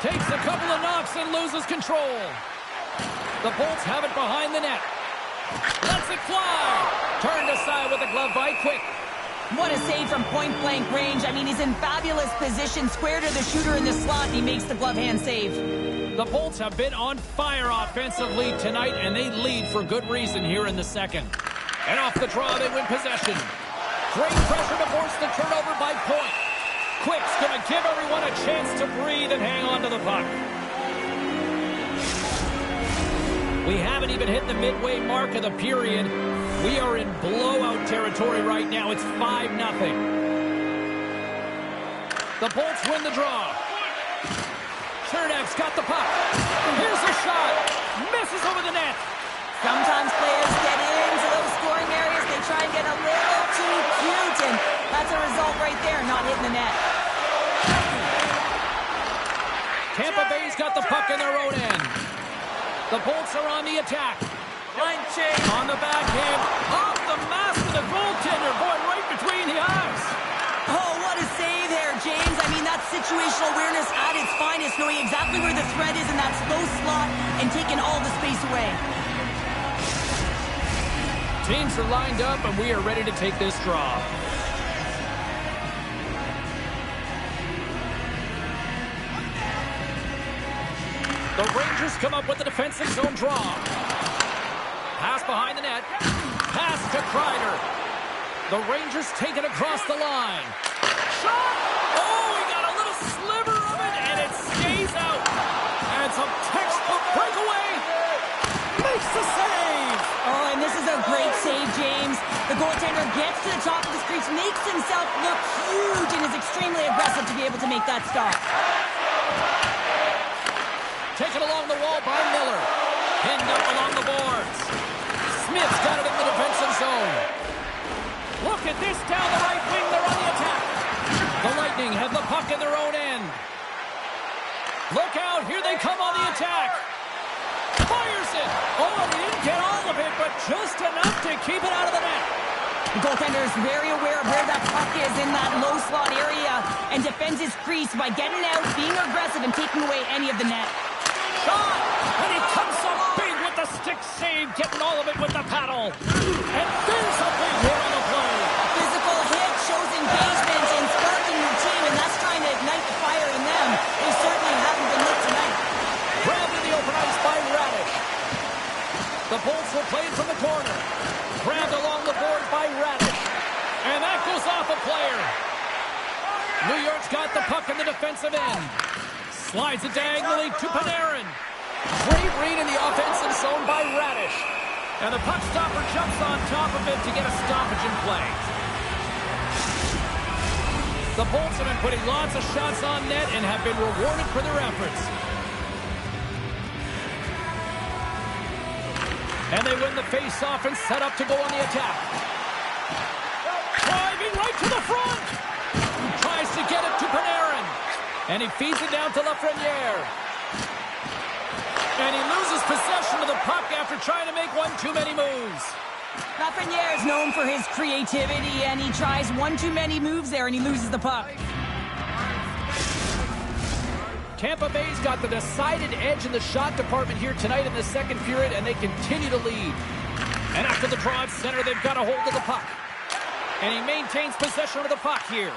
Takes a couple of knocks and loses control. The Bolts have it behind the net. Lets it fly. Turned aside with a glove by Quick. What a save from point-blank range. I mean, he's in fabulous position. Square to the shooter in the slot, and he makes the glove hand save. The Bolts have been on fire offensively tonight, and they lead for good reason here in the second. And off the draw, they win possession. Great pressure to force the turnover by Point. Quick's going to give everyone a chance to breathe and hang on to the puck. We haven't even hit the midway mark of the period. We are in blowout territory right now. It's 5-0. The Bolts win the draw. Chernak's got the puck. Here's a shot. Misses over the net. Sometimes players get into those scoring areas. They try and get a little too cute, and that's a result right there, not hitting the net. Tampa Bay's got the puck in their own end. The Bolts are on the attack. Line change on the backhand. Off the mask of the goaltender. Boy, right between the eyes. Oh, what a save there, James. I mean, that's situational awareness at its finest, knowing exactly where the threat is in that slow slot and taking all the space away. Teams are lined up, and we are ready to take this draw. The Rangers come up with the defensive zone draw. Pass behind the net. Pass to Kreider. The Rangers take it across the line. Shot! Oh, he got a little sliver of it, and it stays out. And some textbook breakaway. Makes the save. Oh, and this is a great save, James. The goaltender gets to the top of the crease, makes himself look huge, and is extremely aggressive to be able to make that stop. Taken along the wall by Miller. Pinned up along the boards. Smith's got it in the defensive zone. Look at this down the right wing. They're on the attack. The Lightning have the puck in their own end. Look out. Here they come on the attack. Fires it. Oh, he didn't get all of it, but just enough to keep it out of the net. The goaltender is very aware of where that puck is in that low slot area and defends his crease by getting out, being aggressive, and taking away any of the net. Shot! And he comes up big with the stick save, getting all of it with the paddle. And there's a big hit on the play. Physical hit shows engagement and sparking your team, and that's trying to ignite the fire in them. They certainly haven't been lit tonight. Grabbed in the open ice by Radish. The Bolts will play it from the corner. Grabbed along the board by Radish. And that goes off a player. New York's got the puck in the defensive end. Slides it diagonally to Panarin. Great read in the offensive zone by Radish. And the puck stopper jumps on top of it to get a stoppage in play. The Bolts have been putting lots of shots on net and have been rewarded for their efforts. And they win the face-off and set up to go on the attack. Driving right to the front. Tries to get it to Panarin. And he feeds it down to Lafreniere. And he loses possession of the puck after trying to make one too many moves. Lafreniere is known for his creativity, and he tries one too many moves there, and he loses the puck. Tampa Bay's got the decided edge in the shot department here tonight in the second period, and they continue to lead. And after the draw at center, they've got a hold of the puck. And he maintains possession of the puck here.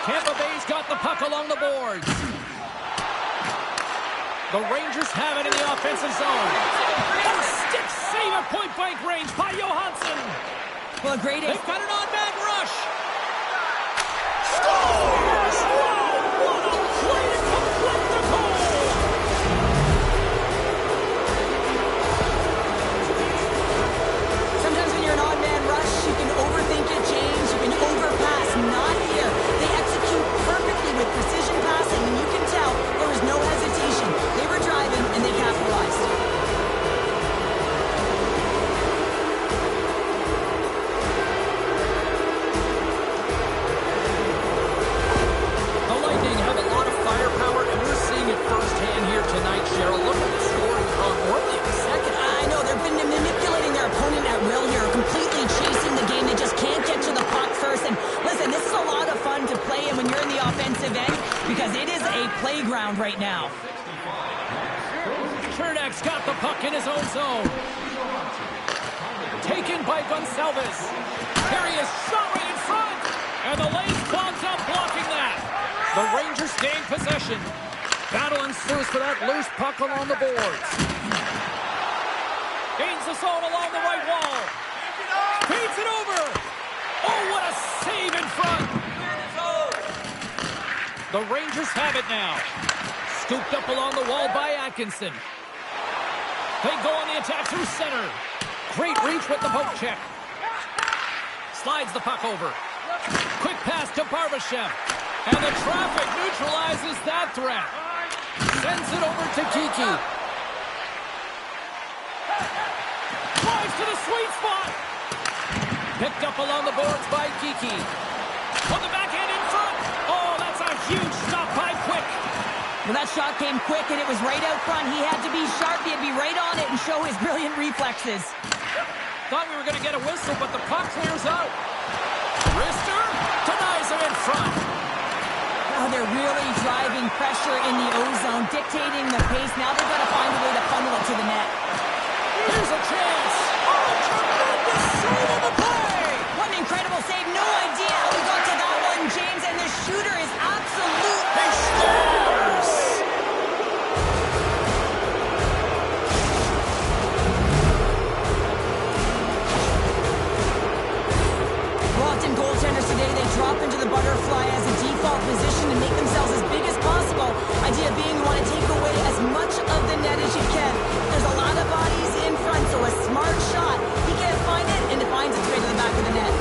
Tampa Bay's got the puck along the boards. The Rangers have it in the offensive zone. A stick save at point-blank range by Johansson. Well, great. They've got an on-man rush. Scores! Wow, what a play to complete the goal! Sometimes when you're an odd-man rush, you can overthink it, James. You can overpass. Not here. They execute perfectly with precision passing, and you can tell there was no hesitation. They were driving, and they capitalized. zone. Taken by Gonçalves. Here he is, shot right in front. And the lane clogs up, blocking that. The Rangers gain possession. Battle ensues for that loose puck along the boards. Gains the zone along the right wall. Feeds it over. Oh, what a save in front. The Rangers have it now. Scooped up along the wall by Atkinson. They go on the attack through center. Great reach with the poke check. Slides the puck over. Quick pass to Barbashev. And the traffic neutralizes that threat. Sends it over to Kiki. Drives to the sweet spot. Picked up along the boards by Kiki. On the backhand in front. Oh, that's a huge stop by Quick. Well, that shot came quick, and it was right out front. He had to be sharp. He had to be right on it and show his brilliant reflexes. Thought we were going to get a whistle, but the puck clears out. Rister denies him in front. Oh, they're really driving pressure in the O-zone, dictating the pace. Now they've got to find a way to funnel it to the net. Here's a chance. Oh, tremendous save on the play. What an incredible save. No idea how he got to that one, James, and the shooter is absolute. He scores! Often goaltenders today, they drop into the butterfly as a default position to make themselves as big as possible. Idea being you want to take away as much of the net as you can. There's a lot of bodies in front, so a smart shot. He can't find it, and it finds its way to the back of the net.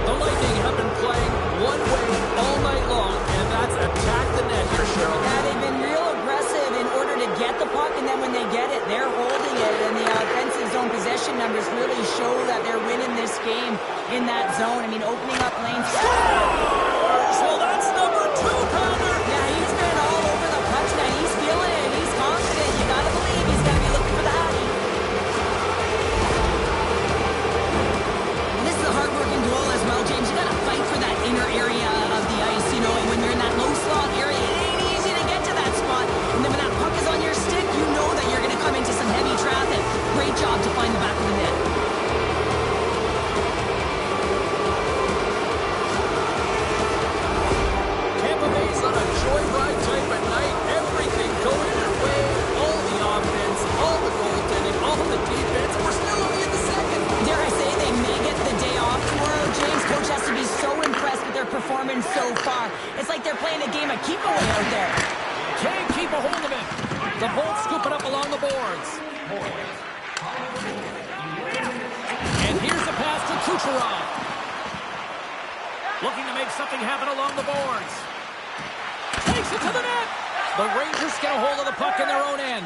The Lightning have been playing one way all night long, and that's attack the net here, Cheryl. Yeah, they've been real aggressive in order to get the puck, and then when they get it, they're holding it. And the offensive zone possession numbers really show that they're winning this game in that zone. I mean, opening up lanes. Well, that's number 2-pounder. Yeah, he's been all over the puck tonight. He's feeling it. He's confident. You gotta believe he's gonna be looking for the Hattie. And this is a hard-working goal as well, James. You gotta fight for that inner area of the ice, you know, and when you're in that low slot area, it ain't easy to get to that spot. And then when that puck is on your stick, you know that you're gonna come into some heavy traffic. Great job to find the back of the net. Tampa Bay's on a joyride type of night. Everything going their way. All the offense, all the goaltending, all the defense. We're still only in the second. Dare I say they may get the day off tomorrow, James. Coach has to be so impressed with their performance so far. It's like they're playing a game of keep-away out there. Can't keep a hold of it. The Bolts scoop it up along the boards. And here's a pass to Kucherov. Looking to make something happen along the boards. Takes it to the net. The Rangers get a hold of the puck in their own end.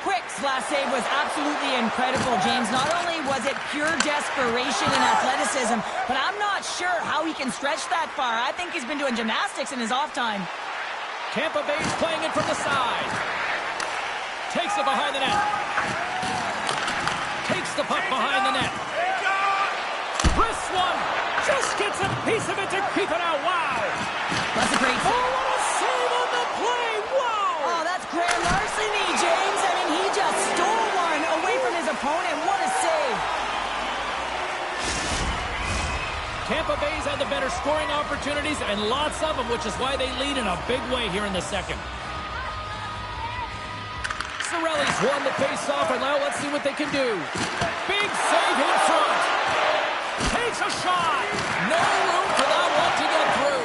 Quick's last save was absolutely incredible, James. Not only was it pure desperation and athleticism, but I'm not sure how he can stretch that far. I think he's been doing gymnastics in his off time. Tampa Bay's playing it from the side. Takes it behind the net. Takes the puck behind the net. Wrists one. Just gets a piece of it to keep it out. Wow. That's a great Oh, save. what a save on the play. Wow. Oh, that's grand larceny, James. I mean, he just stole one away from his opponent. What a save. Tampa Bay's had the better scoring opportunities and lots of them, which is why they lead in a big way here in the second. Cirelli's won the face-off, and now let's see what they can do. Big save in front. Takes a shot. No room for that one to get through.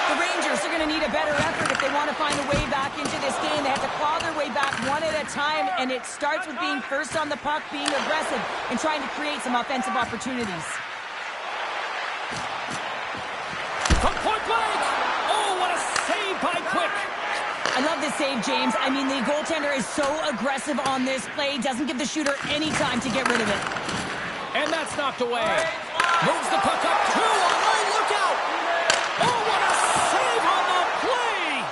The Rangers are going to need a better effort if they want to find a way back into this game. They have to claw their way back one at a time, and it starts with being first on the puck, being aggressive, and trying to create some offensive opportunities. From point blank. Oh, what a save by Quick. I love this save, James. I mean, the goaltender is so aggressive on this play. Doesn't give the shooter any time to get rid of it. And that's knocked away. Moves the puck up. 2 on line. Look out. Oh, what a save on the play.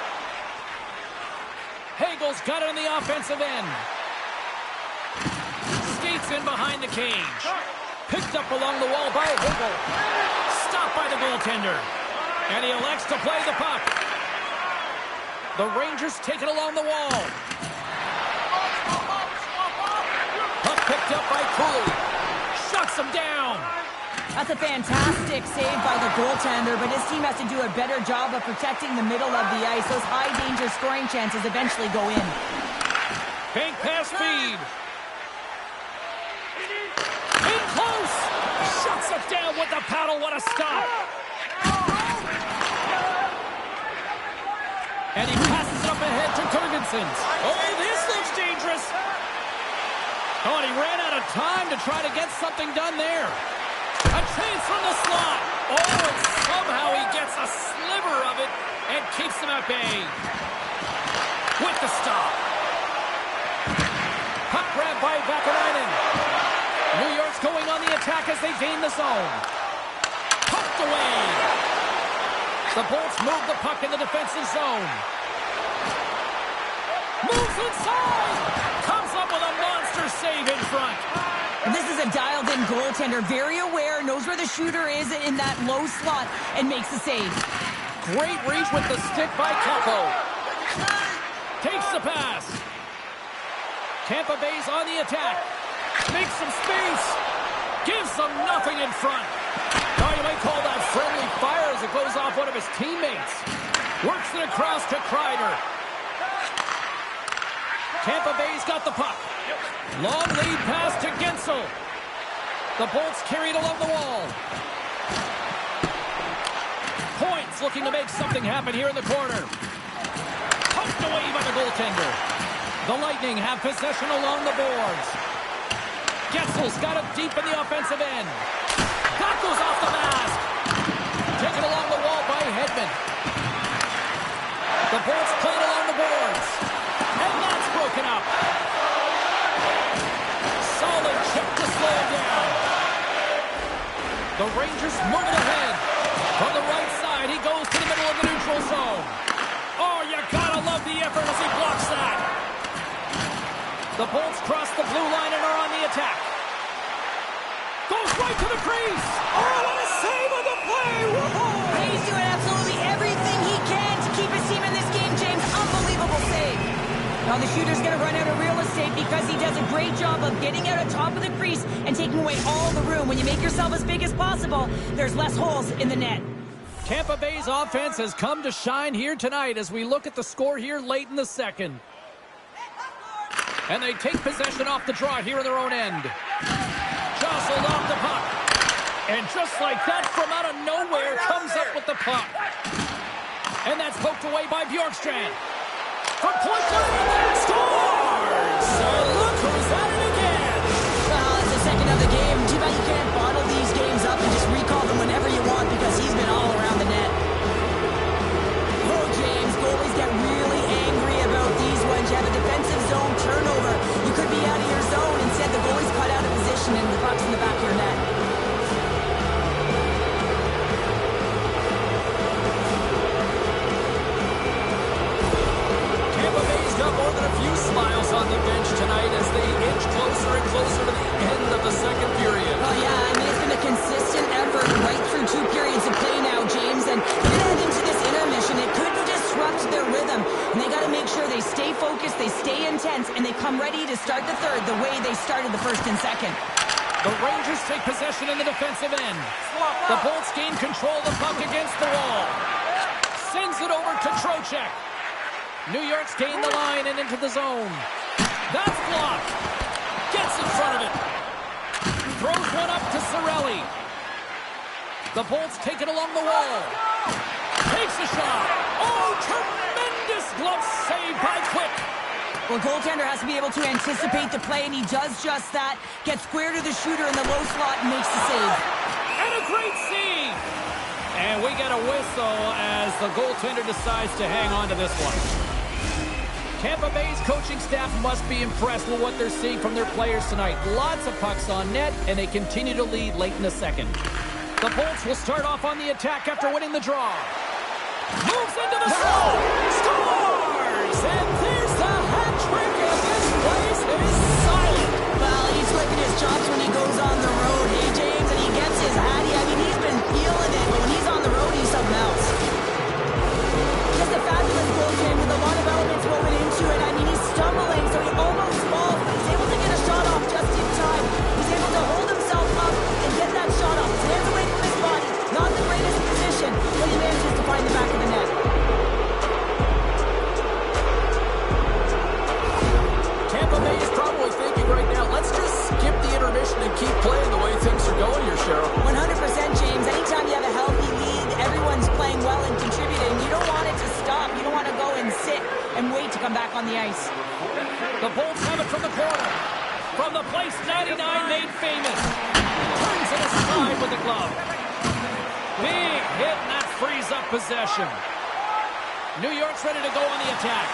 Hagel's got it on the offensive end. Skates in behind the cage. Picked up along the wall by Hagel. Stopped by the goaltender. And he elects to play the puck. The Rangers take it along the wall. Puck picked up by Cooley. Shuts him down. That's a fantastic save by the goaltender, but his team has to do a better job of protecting the middle of the ice. Those high-danger scoring chances eventually go in. Bank pass feed. In close. Shuts it down with the paddle. What a stop. And he passes it up ahead to Girgensons. Oh, this looks dangerous. Oh, and he ran out of time to try to get something done there. A chance from the slot. Oh, and somehow he gets a sliver of it and keeps them at bay. With the stop. Puck grab by Vakanainen. New York's going on the attack as they gain the zone. Pumped away. The Bolts move the puck in the defensive zone. Moves inside. Comes up with a monster save in front. This is a dialed-in goaltender, very aware, knows where the shooter is in that low slot, and makes the save. Great reach with the stick by Kakko. Takes the pass. Tampa Bay's on the attack. Makes some space. Gives them nothing in front. Now you might call that friendly fire as it goes off one of his teammates. Works it across to Kreider. Tampa Bay's got the puck. Long lead pass to Gensel. The Bolts carried along the wall. Points looking to make something happen here in the corner. Poked away by the goaltender. The Lightning have possession along the boards. Getzel's got it deep in the offensive end. That goes off the mask. Taken along the wall by Hedman. The Bolts played along the boards. And that's broken up. Solid chip to slow him down. The Rangers move it ahead. From the right side, he goes to the middle of the neutral zone. Oh, you gotta love the effort as he blocks that. The Bolts cross the blue line and are on the attack. Goes right to the crease. Oh, what a save of the play. Whoa. He's doing absolutely everything he can to keep his team in this game, James. Unbelievable save. Now the shooter's going to run out of real estate because he does a great job of getting out on top of the crease and taking away all the room. When you make yourself as big as possible, there's less holes in the net. Tampa Bay's offense has come to shine here tonight as we look at the score here late in the second. And they take possession off the draw here in their own end. Jostled off the puck. And just like that, from out of nowhere, comes up with the puck. And that's poked away by Bjorkstrand. From point blank, scores! Look who's at it again! Well, it's the second of the game. Too bad you can't bottle these games up and just recall them whenever you want because he's been all around the net. Oh, James, goalies get really angry about these ones. You have a defensive zone turnover. You could be out of your zone. Instead, the goalie's cut out of position and the puck's in the back of your net. Got more than a few smiles on the bench tonight as they inch closer and closer to the end of the second period. Oh, yeah, I mean, it's been a consistent effort right through two periods of play now, James, and you're going to head into this intermission. It could disrupt their rhythm, and they got to make sure they stay focused, they stay intense, and they come ready to start the third the way they started the first and second. The Rangers take possession in the defensive end. The Bolts gain control of the puck against the wall. Sends it over to Trocheck. New York's gained the line and into the zone. That's blocked. Gets in front of it. Throws one up to Cirelli. The Bolts take it along the wall. Takes a shot. Oh, tremendous glove save by Quick. Well, goaltender has to be able to anticipate the play, and he does just that. Gets square to the shooter in the low slot and makes the save. And a great save. And we get a whistle as the goaltender decides to hang on to this one. Tampa Bay's coaching staff must be impressed with what they're seeing from their players tonight. Lots of pucks on net, and they continue to lead late in the second. The Bolts will start off on the attack after winning the draw. Moves into the zone. Scores! And there's the hat trick, and this place is silent. Well, he's licking his chops when he goes on the road, hey, James? And he gets his hattie. I mean, he's been feeling it, but when he's on the road, he's something else. on the ice. The Bolts have it from the corner. From the place 99 made famous. Turns it aside with the glove. Big hit, and that frees up possession. New York's ready to go on the attack.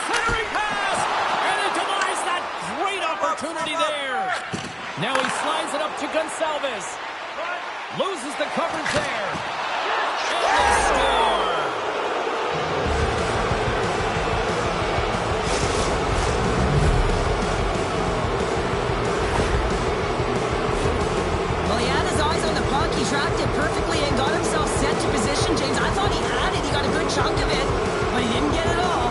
Centering pass! And it denies that great opportunity there. Now he slides it up to Gonçalves. Loses the coverage there. And they score! Well, he had his eyes on the puck. He tracked it perfectly and got himself set to position, James. I thought he had it. He got a good chunk of it, but he didn't get it all.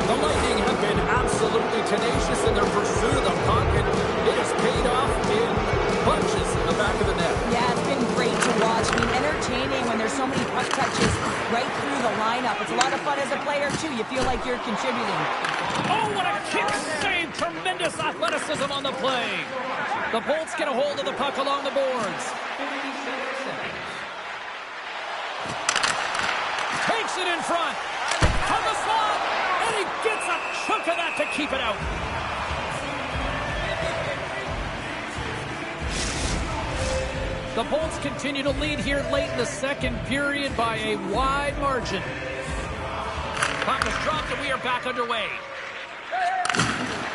The Lightning have been absolutely tenacious in their pursuit of the puck, and it has paid off in bunches in the back of the net. Yeah, it's been great to watch. I mean, entertaining when there's so many puck touches right through the lineup. It's a lot of fun as a player, too. You feel like you're contributing. Oh, what a kick save! Tremendous athleticism on the play. The Bolts get a hold of the puck along the boards. Takes it in front. From the slot. And he gets a chunk of that to keep it out. The Bolts continue to lead here late in the second period by a wide margin. Puck is dropped and we are back underway.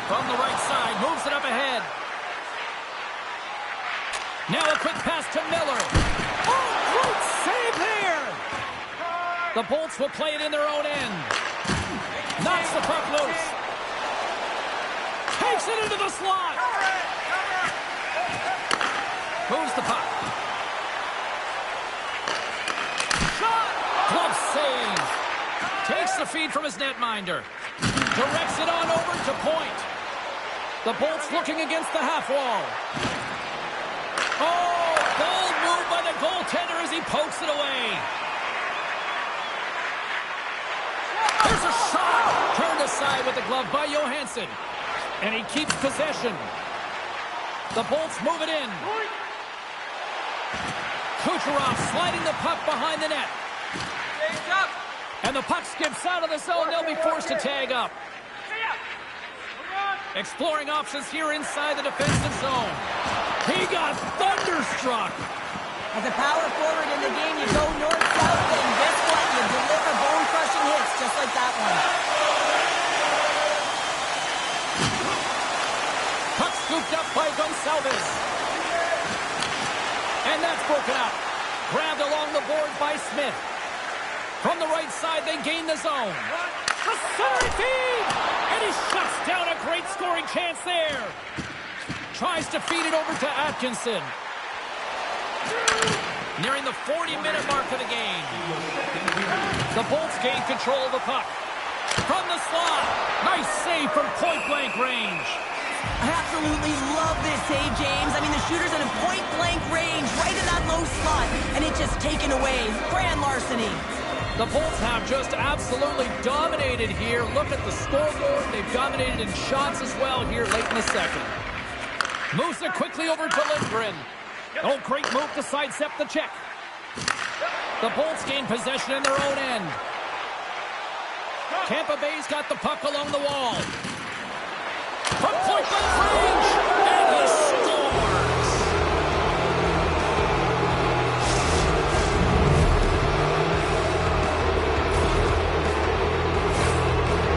From the right side, moves it up ahead. Now a quick pass to Miller. Oh, great save there! The Bolts will play it in their own end. Knocks the puck loose. Takes it into the slot. Moves the puck. Shot! Glove save. Takes the feed from his netminder. Directs it on over to point. The Bolts looking against the half wall. Oh, bold move by the goaltender as he pokes it away. There's a shot! Turned aside with the glove by Johansson. And he keeps possession. The Bolts move it in. Kucherov sliding the puck behind the net. And the puck skips out of the zone. They'll be forced to tag up. Exploring options here inside the defensive zone. He got thunderstruck. As a power forward in the game, you go north-south, and guess what? You deliver bone-crushing hits just like that one. Puck scooped up by Gonçalves. And that's broken up. Grabbed along the board by Smith. From the right side, they gain the zone. The center feed! And he shuts down a great scoring chance there. Tries to feed it over to Atkinson. Nearing the 40-minute mark of the game. The Bolts gain control of the puck. From the slot. Nice save from point-blank range. I absolutely love this save, James. I mean, the shooter's in a point-blank range, right in that low slot, and it's just taken away. Grand larceny. The Bolts have just absolutely dominated here. Look at the scoreboard. They've dominated in shots as well here late in the second. Moves it quickly over to Lindgren. Oh, great move to sidestep the check. The Bolts gain possession in their own end. Tampa Bay's got the puck along the wall. From point-blank range, and he scores!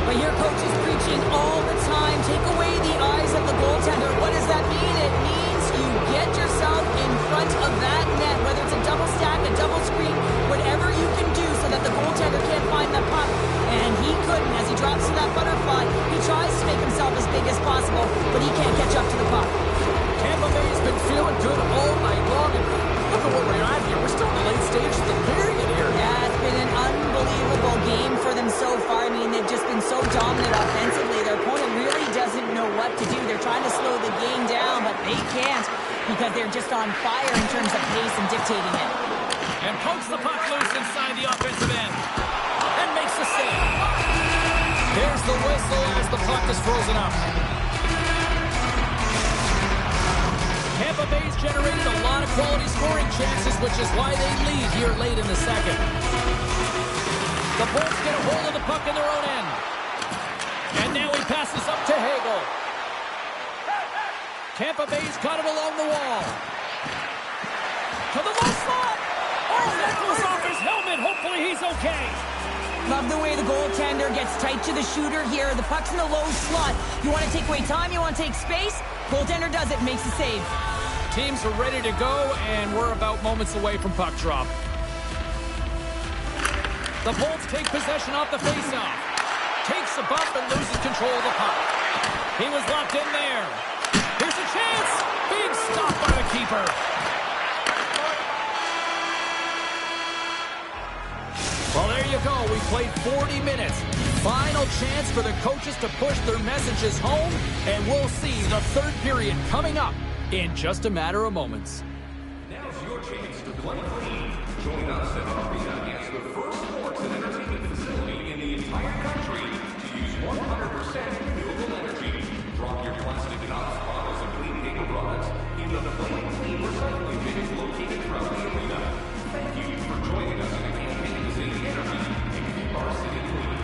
But your coach is preaching all the time. Take away the eyes of the goaltender. What does that mean? It means you get yourself in front of that net, whether it's a double stack, a double screen, whatever you can do so that the goaltender can't find the puck. And he couldn't. As he drops to that butterfly, he tries to make himself as big as possible, but he can't catch up to the puck. Tampa Bay's been feeling good all night long, and look at where we're at here. We're still in the late stage of the period here. Yeah, it's been an unbelievable game for them so far. I mean, they've just been so dominant offensively. Their opponent really doesn't know what to do. They're trying to slow the game down, but they can't because they're just on fire in terms of pace and dictating it. And pokes the puck loose inside the offensive end. And makes the save. blows the whistle as the puck is frozen up. Tampa Bay's generated a lot of quality scoring chances, which is why they lead here late in the second. The Bolts get a hold of the puck in their own end. And now he passes up to Hagel. Tampa Bay's got it along the wall. To the low slot. Oh, that goes off his helmet. Hopefully he's okay. Love the way the goaltender gets tight to the shooter here. The puck's in the low slot. You want to take away time, you want to take space. Goaltender does it, makes the save. Teams are ready to go, and we're about moments away from puck drop. The Bolts take possession off the faceoff. Takes a bump and loses control of the puck. He was locked in there. Here's a chance. Big stop by the keeper. Well, there you go. We played 40 minutes. Final chance for the coaches to push their messages home, and we'll see the third period coming up in just a matter of moments. Now's your chance to play clean. Join us at Arena as the first sports and entertainment facility in the entire country to use 100% renewable energy. Drop your plastic cups, bottles, and clean paper products in the Play Clean recycling bins located throughout the arena. Thank you for joining us in a campaign to save energy and keep our city clean.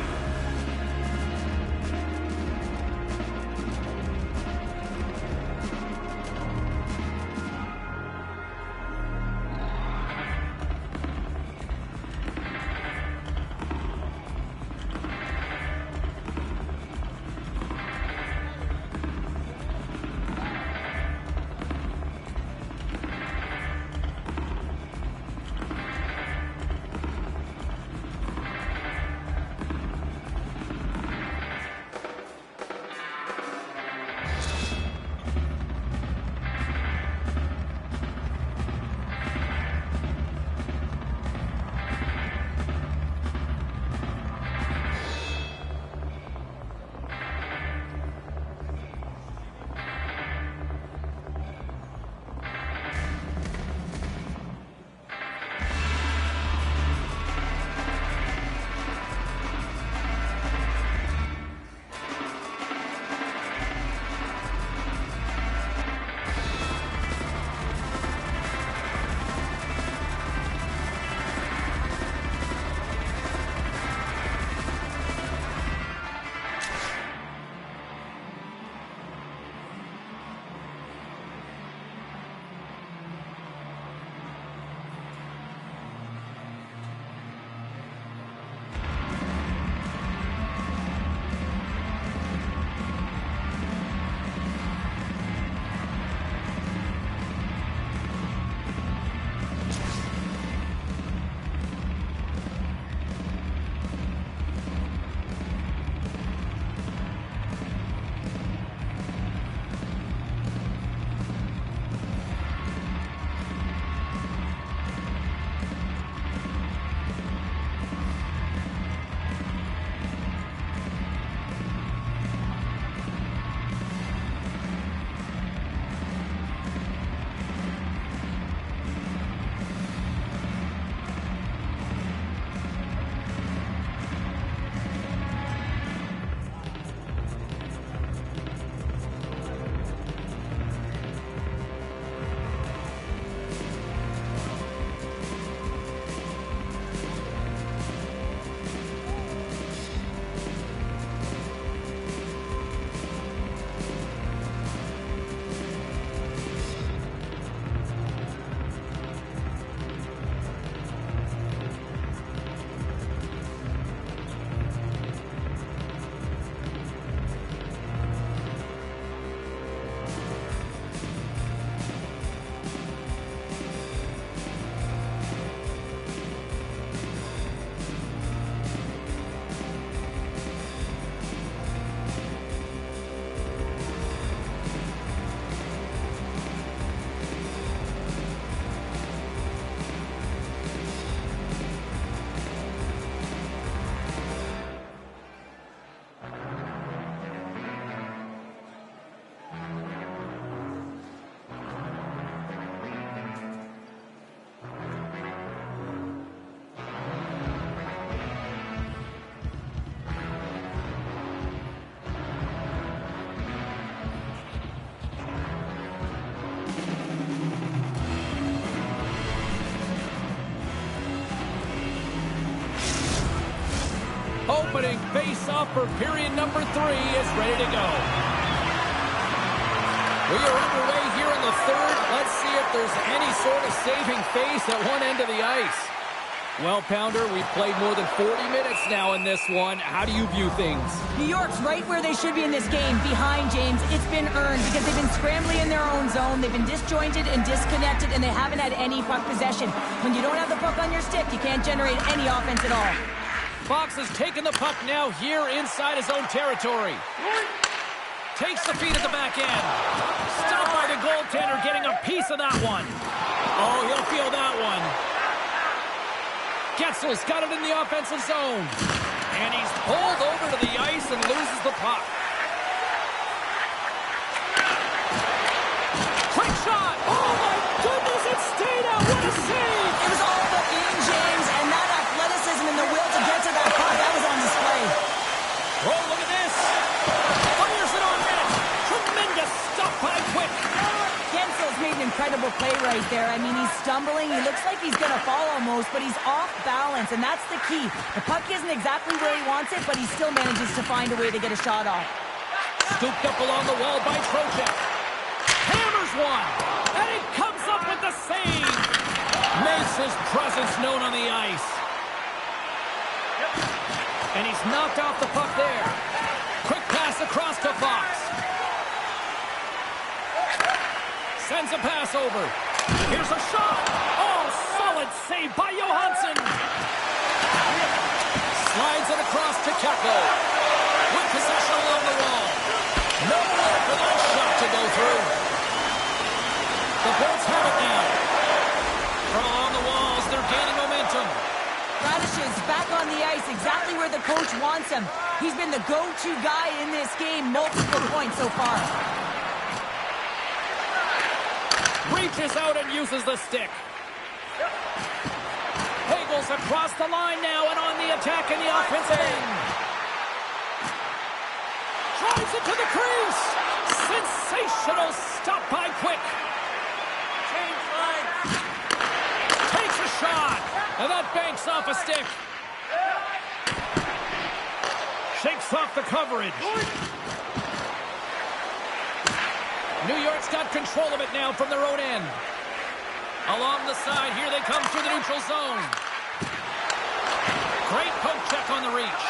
opening face-off for period number 3 is ready to go. We are underway here in the third. Let's see if there's any sort of saving face at one end of the ice. Well, Pounder, we've played more than 40 minutes now in this one. How do you view things? New York's right where they should be in this game, behind James. It's been earned because they've been scrambling in their own zone. They've been disjointed and disconnected, and they haven't had any puck possession. When you don't have the puck on your stick, you can't generate any offense at all. Fox has taken the puck now here inside his own territory. Takes the feed at the back end. Stopped by the goaltender, getting a piece of that one. Oh, he'll feel that one. Getzel's got it in the offensive zone. And he's pulled over to the ice and loses the puck. Quick shot! Oh my goodness, it stayed out! What a save! It was all but in, James, and that athleticism and the will to get to that puck, that was on display. Oh, look at this! Fires it on net! Tremendous stuff by Quick! Gensel's made an incredible play right there. I mean, he's stumbling. He looks like he's going to fall almost, but he's off balance, and that's the key. The puck isn't exactly where he wants it, but he still manages to find a way to get a shot off. Scooped up along the wall by Trocheck. Hammers one, and he comes up with the save. Makes his presence known on the ice. And he's knocked off the puck there. Quick pass across to Fox. Sends a pass over. Here's a shot. Oh, solid save by Johansson. Slides it across to Kepko. With possession along the wall. Nowhere for that shot to go through. The Bolts have it now. From along the walls, they're gaining momentum. Radish is back on the ice exactly where the coach wants him. He's been the go-to guy in this game, multiple points so far. Reaches out and uses the stick. Hagel's across the line now and on the attack in the offensive end. Drives it to the crease. Sensational stop by Quick. Change line. Takes a shot. And that banks off a stick. Shakes off the coverage. New York's got control of it now from their own end. Along the side, here they come through the neutral zone. Great poke check on the reach.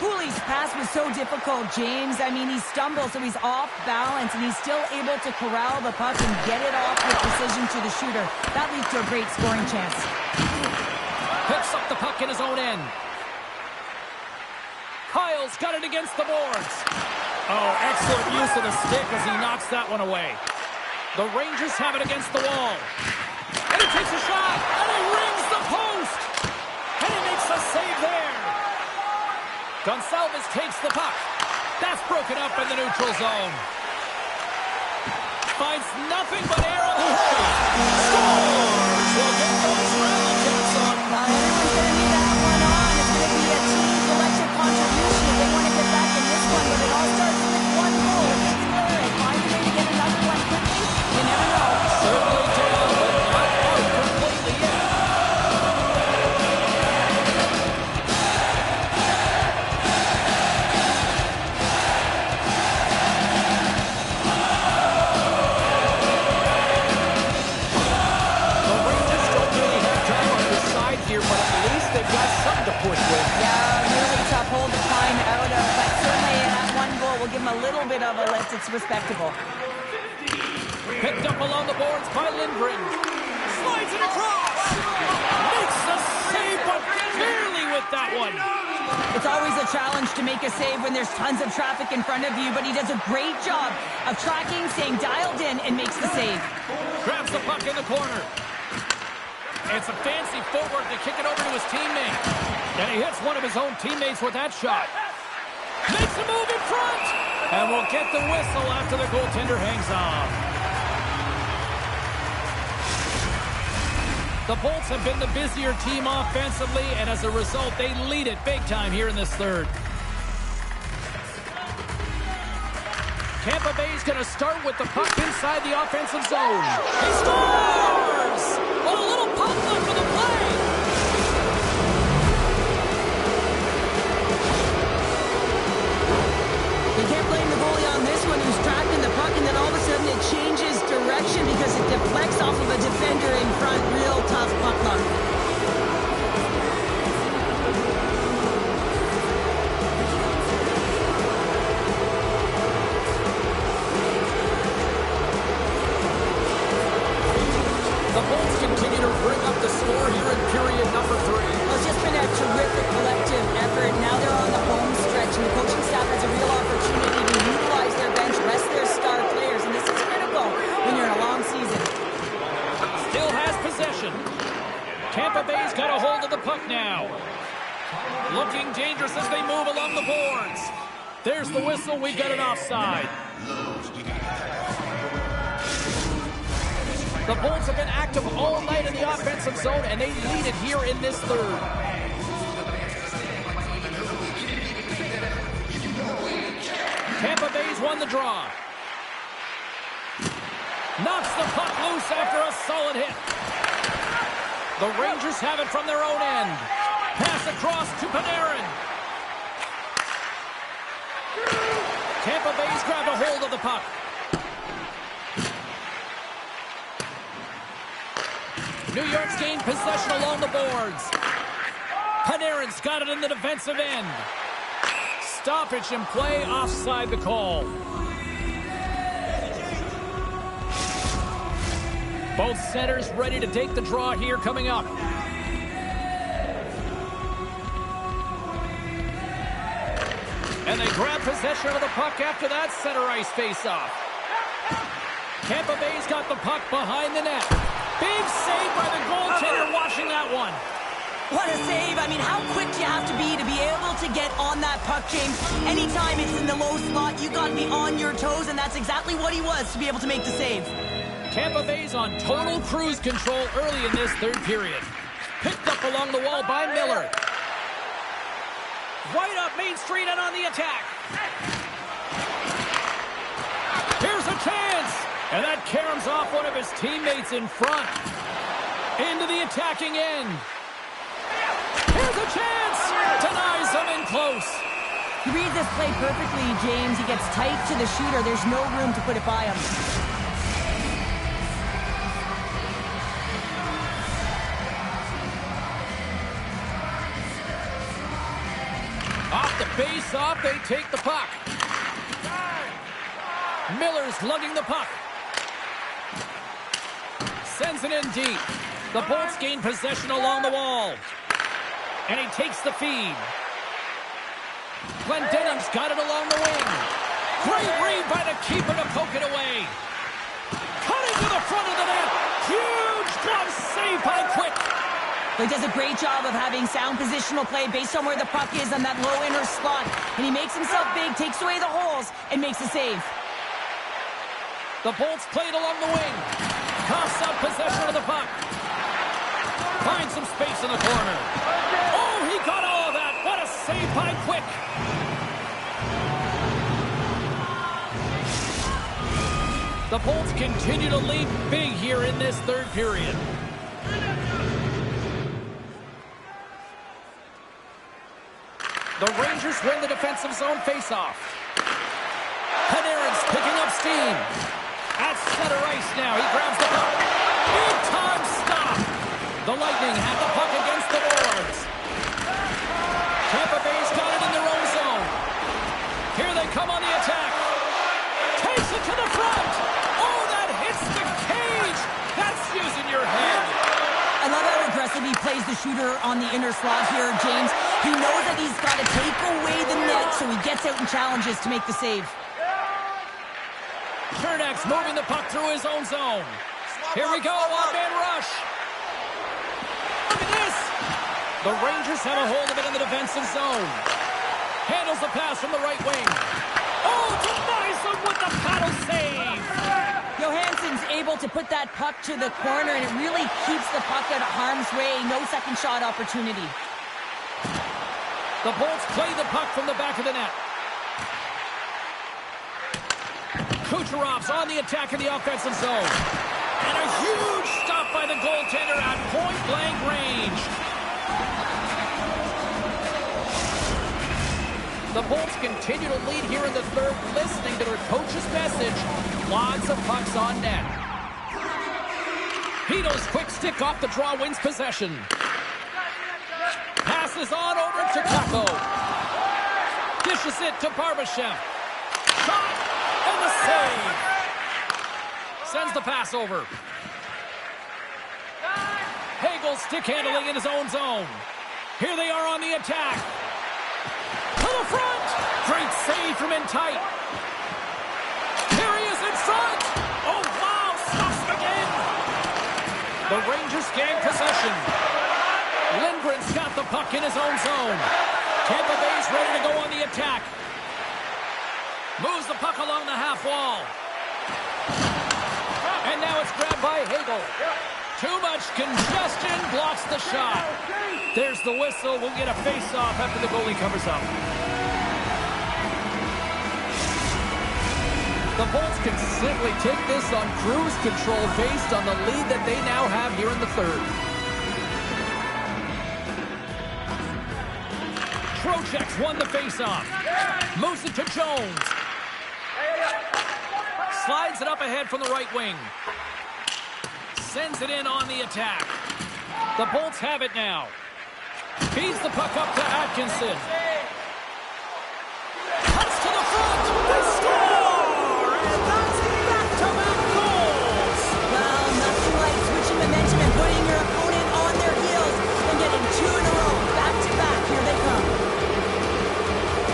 Cooley's pass was so difficult, James. I mean, he stumbles, so he's off balance, and he's still able to corral the puck and get it off with precision to the shooter. That leads to a great scoring chance. Picks up the puck in his own end. Kyle's got it against the boards. Oh, excellent use of the stick as he knocks that one away. The Rangers have it against the wall. And he takes a shot, and he rings the post. And he makes a save there. Gonçalves takes the puck. That's broken up in the neutral zone. Finds nothing but air on the shot. Scores! We'll get those rally caps on. Everyone's going to need that one on. It's going to be a team collective contribution if they want to get back in this one, but it all starts with one goal. If they score it, find a way to get another one quickly, you never know. Certainly down, but not out completely yet. The Rangers don't really have time on their side here, but at least they've got something to push with. Yeah, really tough hole to climb out of, but certainly that one goal will give them a little bit of a lift. It's respectable. Picked up along the boards by Lindgren. Slides it across. Makes the save, but barely with that one. It's always a challenge to make a save when there's tons of traffic in front of you, but he does a great job of tracking, staying dialed in, and makes the save. Grabs the puck in the corner. It's a fancy footwork to kick it over to his teammate. And he hits one of his own teammates with that shot. Makes a move in front. And we'll get the whistle after the goaltender hangs on. The Bolts have been the busier team offensively, and as a result, they lead it big time here in this third. Tampa Bay's going to start with the puck inside the offensive zone. He scores! Well, a little pump up for the play. deflects off of a defender in front. Real tough puck luck. The Bolts continue to bring up the score here in period number 3. Well, it's just been a terrific collective effort. Now they're on the home stretch, and the coaching staff has a real opportunity to utilize their bench, rest their star players, and this is critical when you're in a long season. Still has possession. Tampa Bay's got a hold of the puck now. Looking dangerous as they move along the boards. There's the whistle. We've got an offside. The Bolts have been active all night in the offensive zone, and they lead it here in this third. Tampa Bay's won the draw. Knocks the puck loose after a solid hit. The Rangers have it from their own end. Pass across to Panarin. Tampa Bay's grabbed a hold of the puck. New York's gained possession along the boards. Panarin's got it in the defensive end. Stoppage in play, offside the call. Both centers ready to take the draw here coming up. And they grab possession of the puck after that center ice face-off. Tampa Bay's got the puck behind the net. Big save by the goaltender watching that one. What a save. I mean, how quick do you have to be able to get on that puck, James? Anytime it's in the low slot, you got to be on your toes, and that's exactly what he was to be able to make the save. Tampa Bay's on total cruise control early in this third period. Picked up along the wall by Miller. Right up Main Street and on the attack. Here's a chance. And that caroms off one of his teammates in front. Into the attacking end. Here's a chance. Denies him in close. He reads this play perfectly, James. He gets tight to the shooter. There's no room to put it by him. Off the face-off, they take the puck. Miller's lugging the puck. Sends it in deep. The Bolts gain possession along the wall. And he takes the feed. Glendening's got it along the wing. Great read by the keeper to poke it away. Cutting to the front of the net. Huge glove save by Quick. He does a great job of having sound positional play based on where the puck is on that low inner slot. And he makes himself big, takes away the holes, and makes a save. The Bolts played along the wing. Coughs up possession of the puck. Finds some space in the corner. Oh, he got all of that. What a save by Quick. The Bolts continue to lead big here in this third period. The Rangers win the defensive zone faceoff. Panarin's picking up steam. At center ice now. He grabs the puck. Big time stop. The Lightning have the puck against the boards. Tampa Bay's got it in their own zone. Here they come on the attack. Takes it to the front. Oh, that hits the cage. That's using your head. I love how aggressive he plays the shooter on the inner slot here, James. He knows that he's got to take away the net, so he gets out and challenges to make the save. Cernak's moving the puck through his own zone. Here we go, one-man rush. Look at this. The Rangers have a hold of it in the defensive zone. Handles the pass from the right wing. Oh, denies him with the paddle save. Johansson's able to put that puck to the corner, and it really keeps the puck out of harm's way. No second shot opportunity. The Bolts play the puck from the back of the net. Kucherov's on the attack in the offensive zone. And a huge stop by the goaltender at point-blank range. The Bolts continue to lead here in the third, listening to their coach's message. Lots of pucks on net. Hito's quick stick off the draw wins possession. Passes on over to Kakko. Dishes it to Barbashev. Shot and the save. Sends the pass over. Hagel stick handling in his own zone. Here they are on the attack. To the front. Great save from in tight. Here he is in front. Oh, wow. Stuffs again. The Rangers gain possession. Lindgren's got the puck in his own zone. Tampa Bay's ready to go on the attack. Moves the puck along the half wall. And now it's grabbed by Hagel. Too much congestion blocks the shot. There's the whistle. We'll get a face-off after the goalie covers up. The Bolts can simply take this on cruise control based on the lead that they now have here in the third. Trocheck's won the face-off. Moves it to Jones. Slides it up ahead from the right wing. Sends it in on the attack. The Bolts have it now. Feeds the puck up to Atkinson. Cuts to the front. They score! And that's back-to-back goals. Well, nothing like switching momentum and putting your opponent on their heels and getting two in a row. Back-to-back. Here they come.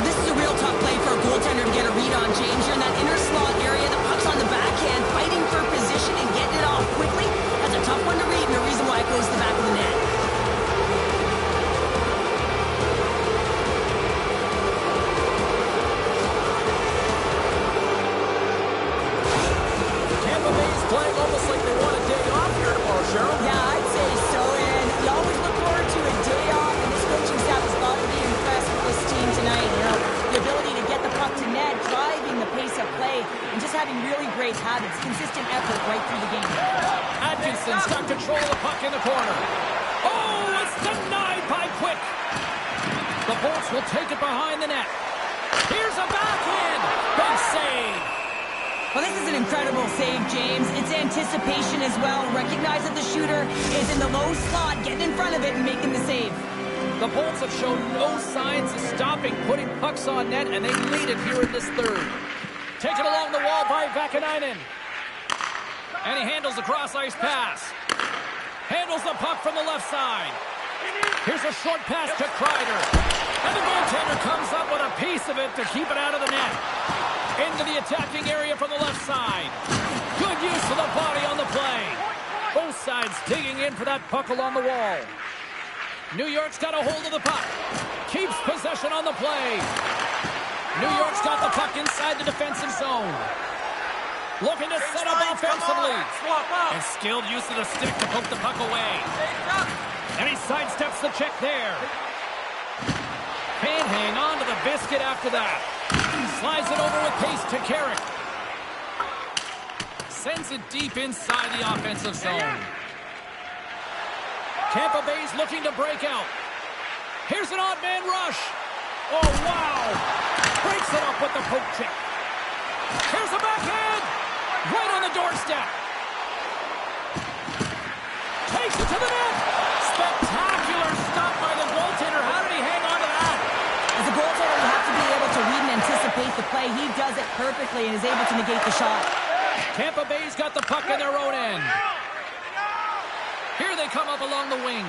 This is a real tough play for a goaltender to get a read on, James. You're in that inner slot area. The puck's on the backhand, fighting for position and getting it off quickly. That's a tough one to read, and the reason why it goes to the back of the net. Tampa Bay's playing almost like they want a day off here tomorrow, Cheryl. Yeah, I'd say so, and you always look forward to a day off, and this coaching staff has got to be impressed with this team tonight. You know, the ability to get the puck to net, driving the pace of play, and just having really great habits, consistent effort right through the game. Atkinson's got control of the puck in the corner. Oh, it's denied by Quick. The Bolts will take it behind the net. Here's a backhand. Big save. Well, this is an incredible save, James. It's anticipation as well. Recognize that the shooter is in the low slot, getting in front of it and making the save. The Bolts have shown no signs of stopping putting pucks on net, and they lead it here in this third. Taken along the wall by Vakanainen. And he handles the cross-ice pass. Handles the puck from the left side. Here's a short pass to Kreider. And the goaltender comes up with a piece of it to keep it out of the net. Into the attacking area from the left side. Good use of the body on the play. Both sides digging in for that puck along the wall. New York's got a hold of the puck. Keeps possession on the play. New York's got the puck inside the defensive zone. Looking to set up offensively. And skilled use of the stick to poke the puck away. And he sidesteps the check there. Can't hang on to the biscuit after that. Slides it over with pace to Carrick. Sends it deep inside the offensive zone. Tampa Bay's looking to break out. Here's an odd man rush. Oh, wow. Breaks it up with the poke check. Here's a backhand. Right on the doorstep. Takes it to the net. Spectacular stop by the goaltender. How did he hang on to that? As a goaltender, you have to be able to read and anticipate the play. He does it perfectly and is able to negate the shot. Tampa Bay's got the puck in their own end. Here they come up along the wing.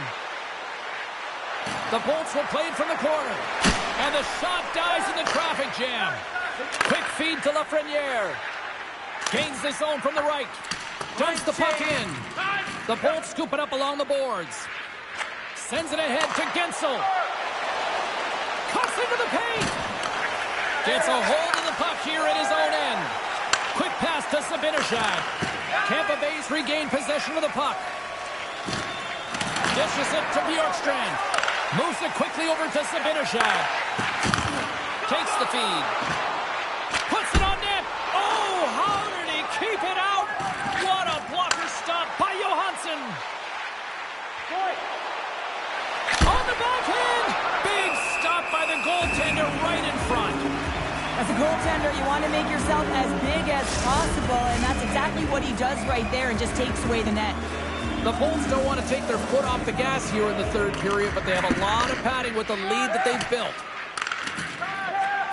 The Bolts will play it from the corner. And the shot dies in the traffic jam. Quick feed to Lafreniere. Gains the zone from the right. Dumps the puck in. The Bolts scoop it up along the boards. Sends it ahead to Gensel. Cuts into the paint. Gets a hold of the puck here at his own end. Quick pass to Zibanejad. Tampa Bay's regained possession of the puck. Dishes it to Bjorkstrand. Moves it quickly over to Zibanejad. Takes the feed. Puts it on net. Oh, how did he keep it out? What a blocker stop by Johansson. On the backhand. Big stop by the goaltender right in front. As a goaltender, you want to make yourself as big as possible, and that's exactly what he does right there and just takes away the net. The Bolts don't want to take their foot off the gas here in the third period, but they have a lot of padding with the lead that they've built.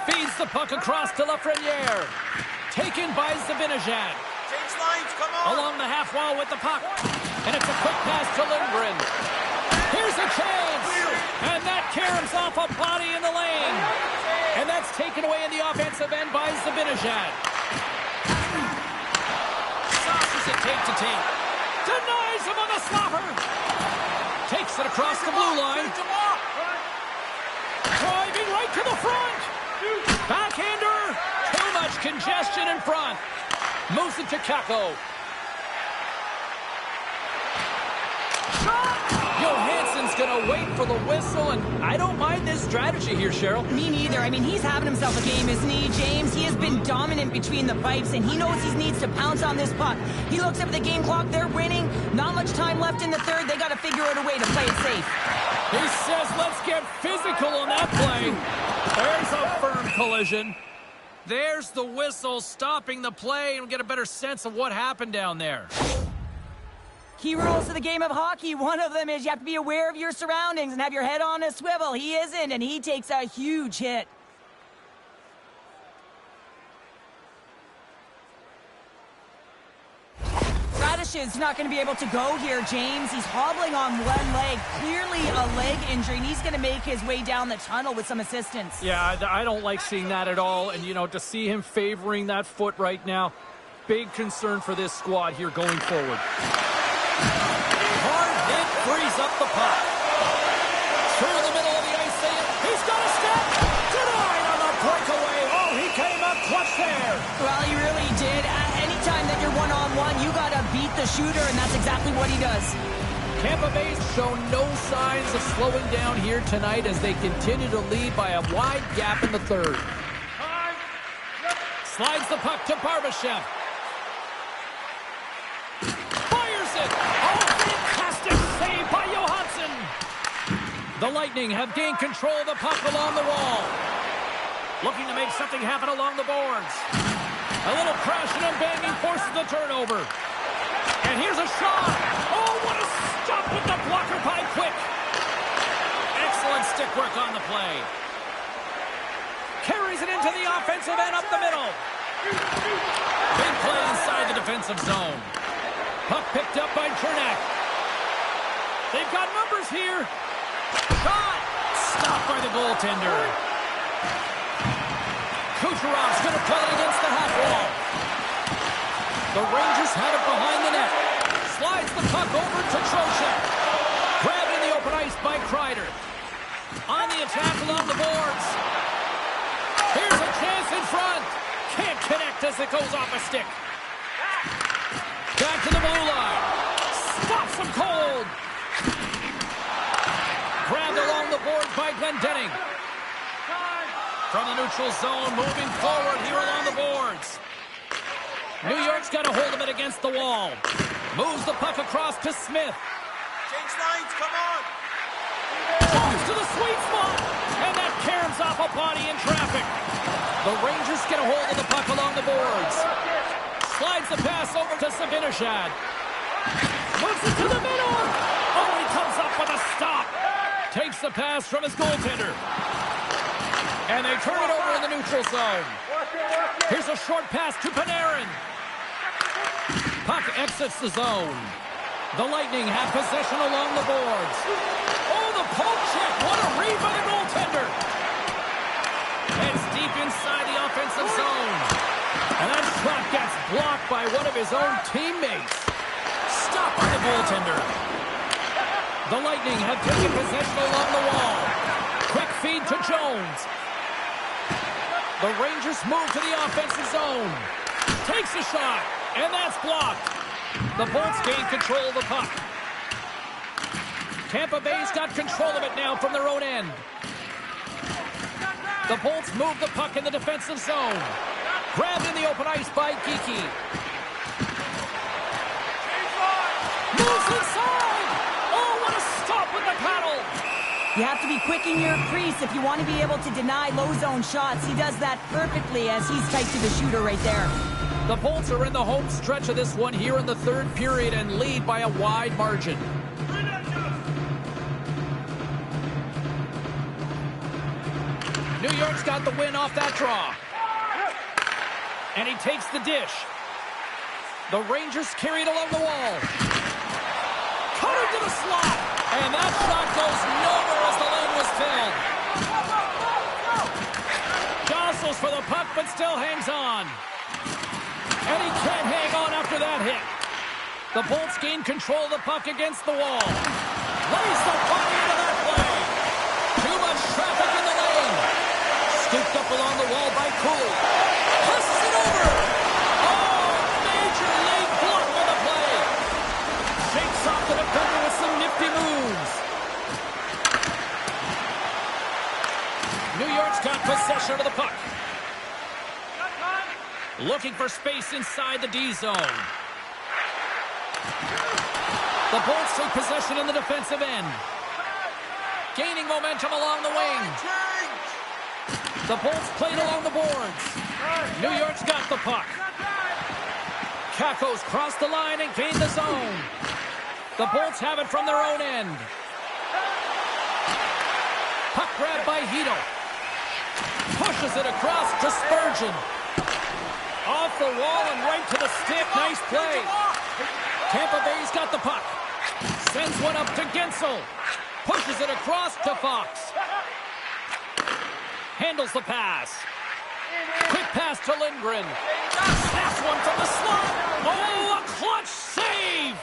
Feeds the puck across to Lafreniere. Taken by Zibanejad. Change lines, come on! Along the half wall with the puck. And it's a quick pass to Lindgren. Here's a chance! And that caroms off a body in the lane. And that's taken away in the offensive end by Zibanejad. Sauces it tape to tape. Denies him on the slapper. Takes it across the blue line. Driving right to the front. Backhander. Too much congestion in front. Moves it to Kakko. Johansson's going to wait for the whistle, and I don't mind this strategy here, Cheryl. Me neither. I mean, he's having himself a game, isn't he, James? He has been dominant between the pipes, and he knows he needs to pounce on this puck. He looks up at the game clock. They're winning. Not much time left in the third. They got to figure out a way to play it safe. He says, let's get physical on that play. There's a firm collision. There's the whistle stopping the play, and we get a better sense of what happened down there. Key rules to the game of hockey. One of them is you have to be aware of your surroundings and have your head on a swivel. He isn't, and he takes a huge hit. Radish's not going to be able to go here, James. He's hobbling on one leg. Clearly a leg injury, and he's going to make his way down the tunnel with some assistance. Yeah, I don't like seeing that at all, and, you know, to see him favoring that foot right now, big concern for this squad here going forward. Hard hit, frees up the puck. Through the middle of the ice, he's got a step. Denied on the breakaway. Oh, he came up clutch there. Well, he really did. Anytime that you're one-on-one, you got to beat the shooter, and that's exactly what he does. Tampa Bay's shown no signs of slowing down here tonight as they continue to lead by a wide gap in the third. Slides the puck to Barbashev. The Lightning have gained control of the puck along the wall. Looking to make something happen along the boards. A little crashing and banging forces the turnover. And here's a shot. Oh, what a stop with the blocker by Quick. Excellent stick work on the play. Carries it into the offensive end up the middle. Big play inside the defensive zone. Puck picked up by Cernak. They've got numbers here. Shot! Stopped by the goaltender. Kucherov's going to play it against the half wall. The Rangers had it behind the net. Slides the puck over to Trocheck. Grabbed in the open ice by Kreider. On the attack along the boards. Here's a chance in front. Can't connect as it goes off a stick. Back to the blue line. Stops him cold. Grabbed along the boards by Glendening. From the neutral zone, moving forward here along the boards. New York's got a hold of it against the wall. Moves the puck across to Smith. Change lines, come on! Goes to the sweet spot, and that caroms off a body in traffic. The Rangers get a hold of the puck along the boards. Slides the pass over to Zibanejad. Moves it to the middle. Oh, he comes up with a stop. Takes the pass from his goaltender. And they turn it over in the neutral zone. Here's a short pass to Panarin. Puck exits the zone. The Lightning have possession along the boards. Oh, the poke check. What a read by the goaltender. It's deep inside the offensive zone. And that shot gets blocked by one of his own teammates. Stopped by the goaltender. The Lightning have taken possession along the wall. Quick feed to Jones. The Rangers move to the offensive zone. Takes a shot, and that's blocked. The Bolts gain control of the puck. Tampa Bay's got control of it now from their own end. The Bolts move the puck in the defensive zone. Grabbed in the open ice by Geekie. Moves inside! Oh, what a stop with the paddle! You have to be quick in your crease if you want to be able to deny low zone shots. He does that perfectly as he's tight to the shooter right there. The Bolts are in the home stretch of this one here in the third period and lead by a wide margin. New York's got the win off that draw. And he takes the dish. The Rangers carry it along the wall. Cutter to the slot. And that shot goes nowhere as the lane was filled. Jostles for the puck, but still hangs on. And he can't hang on after that hit. The Bolts gain control of the puck against the wall. Lays the body into that play. Too much traffic in the lane. Scooped up along the wall by Cool. Passes it over. Oh, major league block on the play. Shakes off the defender with some nifty moves. New York's got possession of the puck. Looking for space inside the D zone. The Bolts take possession in the defensive end. Gaining momentum along the wing. The Bolts played along the boards. New York's got the puck. Kakko's crossed the line and gained the zone. The Bolts have it from their own end. Puck grab by Hito. Pushes it across to Spurgeon. Off the wall and right to the stick. Nice play. Tampa Bay's got the puck. Sends one up to Gensel. Pushes it across to Fox. Handles the pass. Quick pass to Lindgren. Snaps one from the slot. Oh, a clutch save.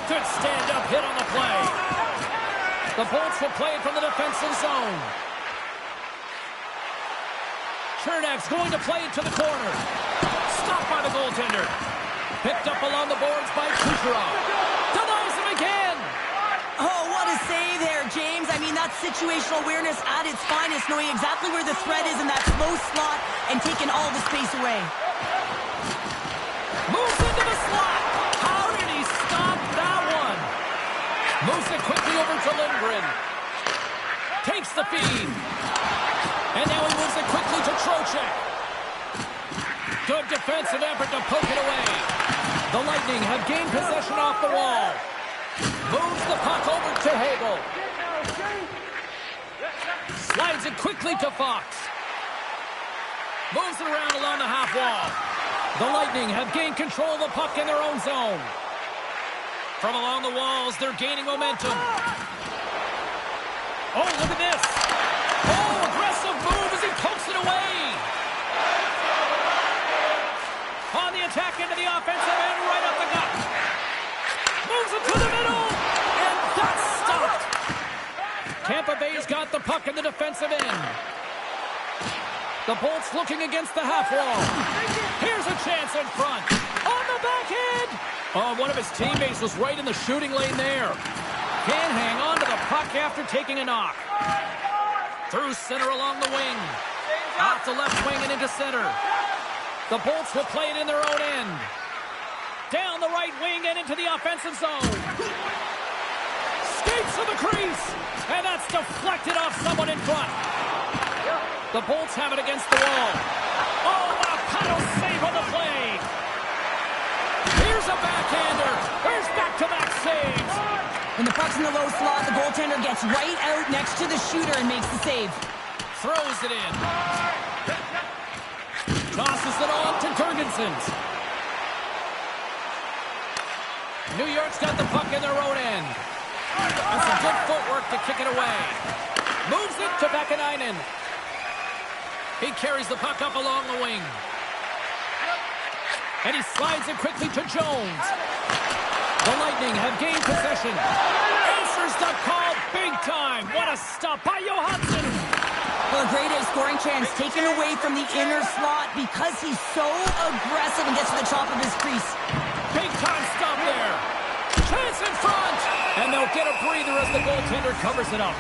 Good stand-up hit on the play. The Bolts will play it from the defensive zone. Chernak's going to play it to the corner. Stopped by the goaltender. Picked up along the boards by Kucherov. Denies him again. Oh, what a save there, James. I mean, that's situational awareness at its finest, knowing exactly where the threat is in that slow slot and taking all the space away. Moves into the slot. How did he stop that one? Moves it quickly over to Lindgren. Takes the feed. And now he moves it quickly to Trocheck. Good defensive effort to poke it away. The Lightning have gained possession off the wall. Moves the puck over to Hagel. Slides it quickly to Fox. Moves it around along the half wall. The Lightning have gained control of the puck in their own zone. From along the walls, they're gaining momentum. Oh, look at this. Oh, aggressive move as he pokes it away. On the attack into the offensive end, right up the gut. Moves it to the middle, and that's stopped. Tampa Bay's got the puck in the defensive end. The Bolts looking against the half wall. Here's a chance in front. On the backhand. Oh, one of his teammates was right in the shooting lane there. Can't hang on to the puck after taking a knock. Through center along the wing. Off the left wing and into center. The Bolts will play it in their own end. Down the right wing and into the offensive zone. Skates to the crease. And that's deflected off someone in front. The Bolts have it against the wall. Oh, what a paddle save on the play. Here's a backhander. There's back-to-back saves. When the puck's in the low slot, the goaltender gets right out next to the shooter and makes the save. Throws it in. Tosses it on to Girgensons. New York's got the puck in their own end. And some good footwork to kick it away. Moves it to Vakanainen. He carries the puck up along the wing. And he slides it quickly to Jones. The Lightning have gained possession. Answers the call big time. What a stop by Johansson. Well, a great A scoring chance taken away from the inner slot because he's so aggressive and gets to the top of his crease. Big time stop there. Chance in front. And they'll get a breather as the goaltender covers it up.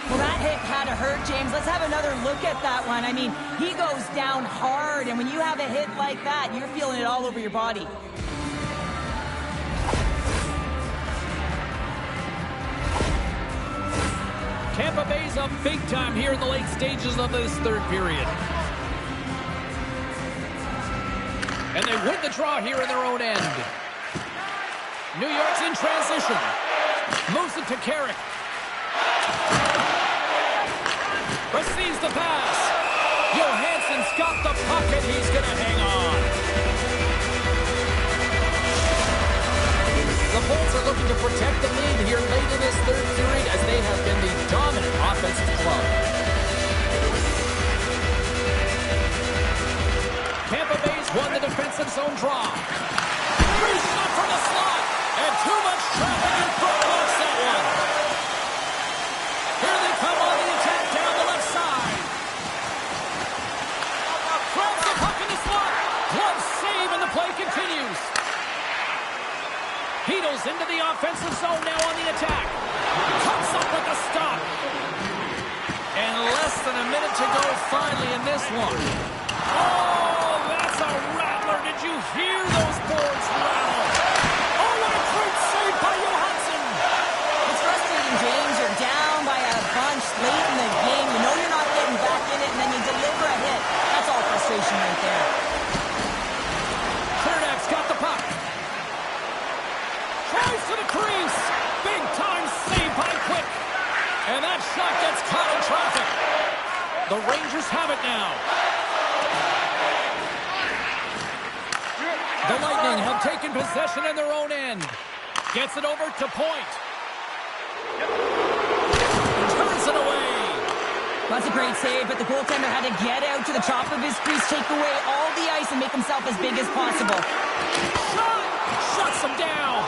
Well, that hit had to hurt, James. Let's have another look at that one. I mean, he goes down hard, and when you have a hit like that, you're feeling it all over your body. Tampa Bay's up big time here in the late stages of this third period. And they win the draw here in their own end. New York's in transition. Moves it to Carrick. Receives the pass. Johansson's got the puck and he's going to hang on. The Bolts are looking to protect the lead here late in this third period as they have been the dominant offensive club. Tampa Bay's won the defensive zone draw. Free shot from the slot. And too much traffic in front blocks that one. Here they come on the attack down the left side. Grabs the puck in the slot. Glove save and the play continues. Heedles into the offensive zone now on the attack. Comes up with a stop. And less than a minute to go finally in this one. Oh, that's a rattler. Did you hear those boards rattle? Oh, what a great save by Johansson. It's frustrating, James. You're down by a bunch late in the game. You know you're not getting back in it, and then you deliver a hit. That's all frustration right there. Cernak's got the puck. Tries to the crease. Big time save by Quick. And that shot gets caught in traffic. The Rangers have it now. The Lightning have taken possession in their own end. Gets it over to Point. Turns it away. That's a great save, but the goaltender had to get out to the top of his crease, take away all the ice, and make himself as big as possible. Shot! Shuts him down.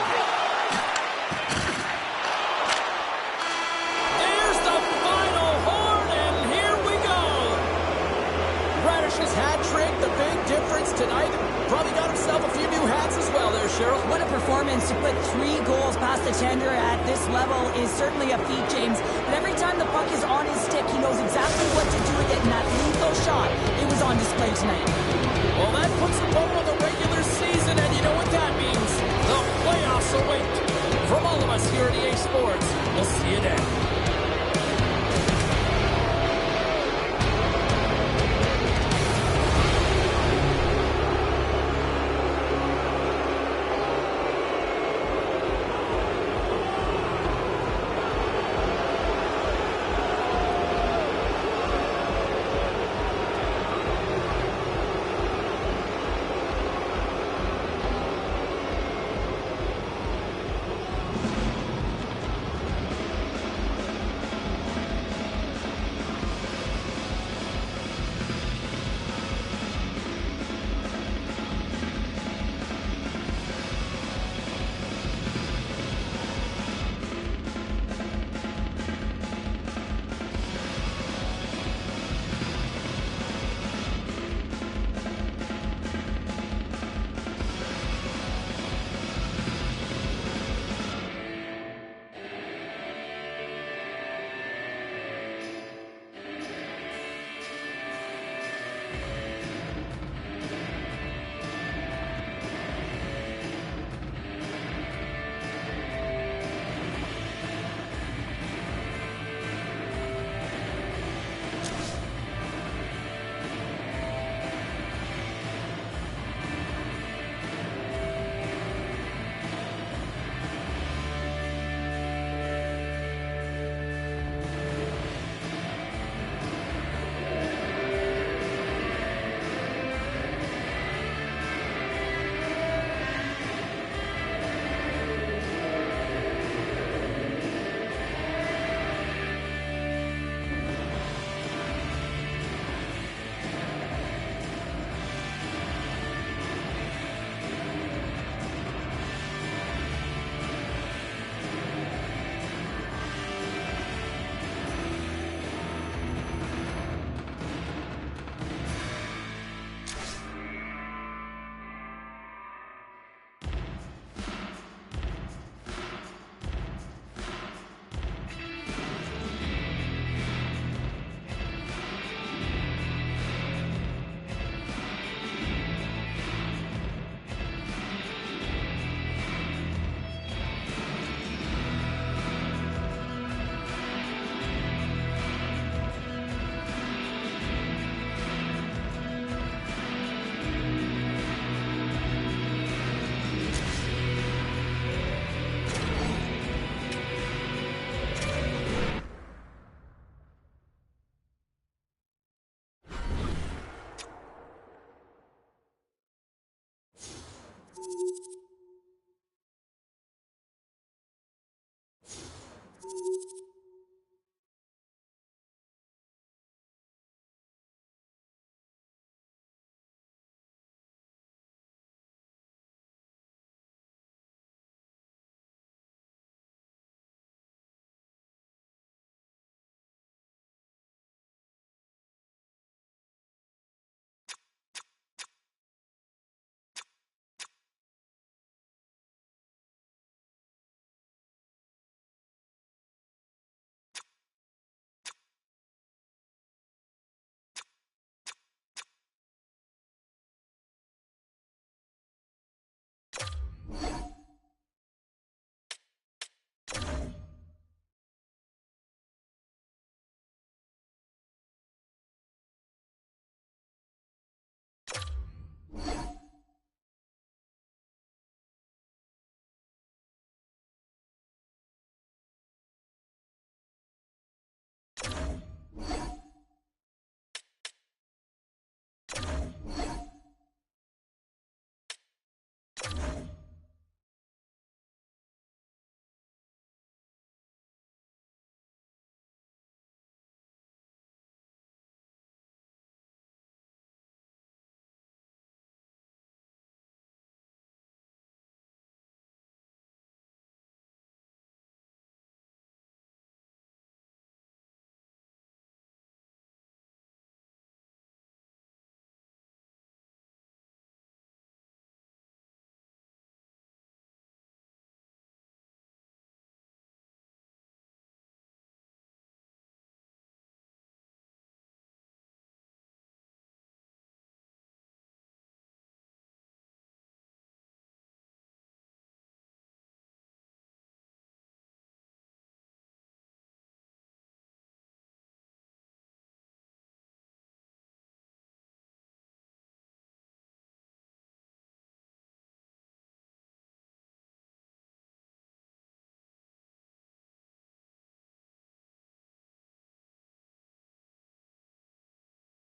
There's the final horn, and here we go. Radish's hat trick, the big difference tonight. Probably got himself a few new hats as well there, Cheryl. What a performance to put 3 goals past the tender at this level is certainly a feat, James. But every time the puck is on his stick, he knows exactly what to do with it, and that lethal shot, it was on display tonight. Well, that puts a bow on the regular season, and you know what that means. The playoffs await. From all of us here at EA Sports, we'll see you then.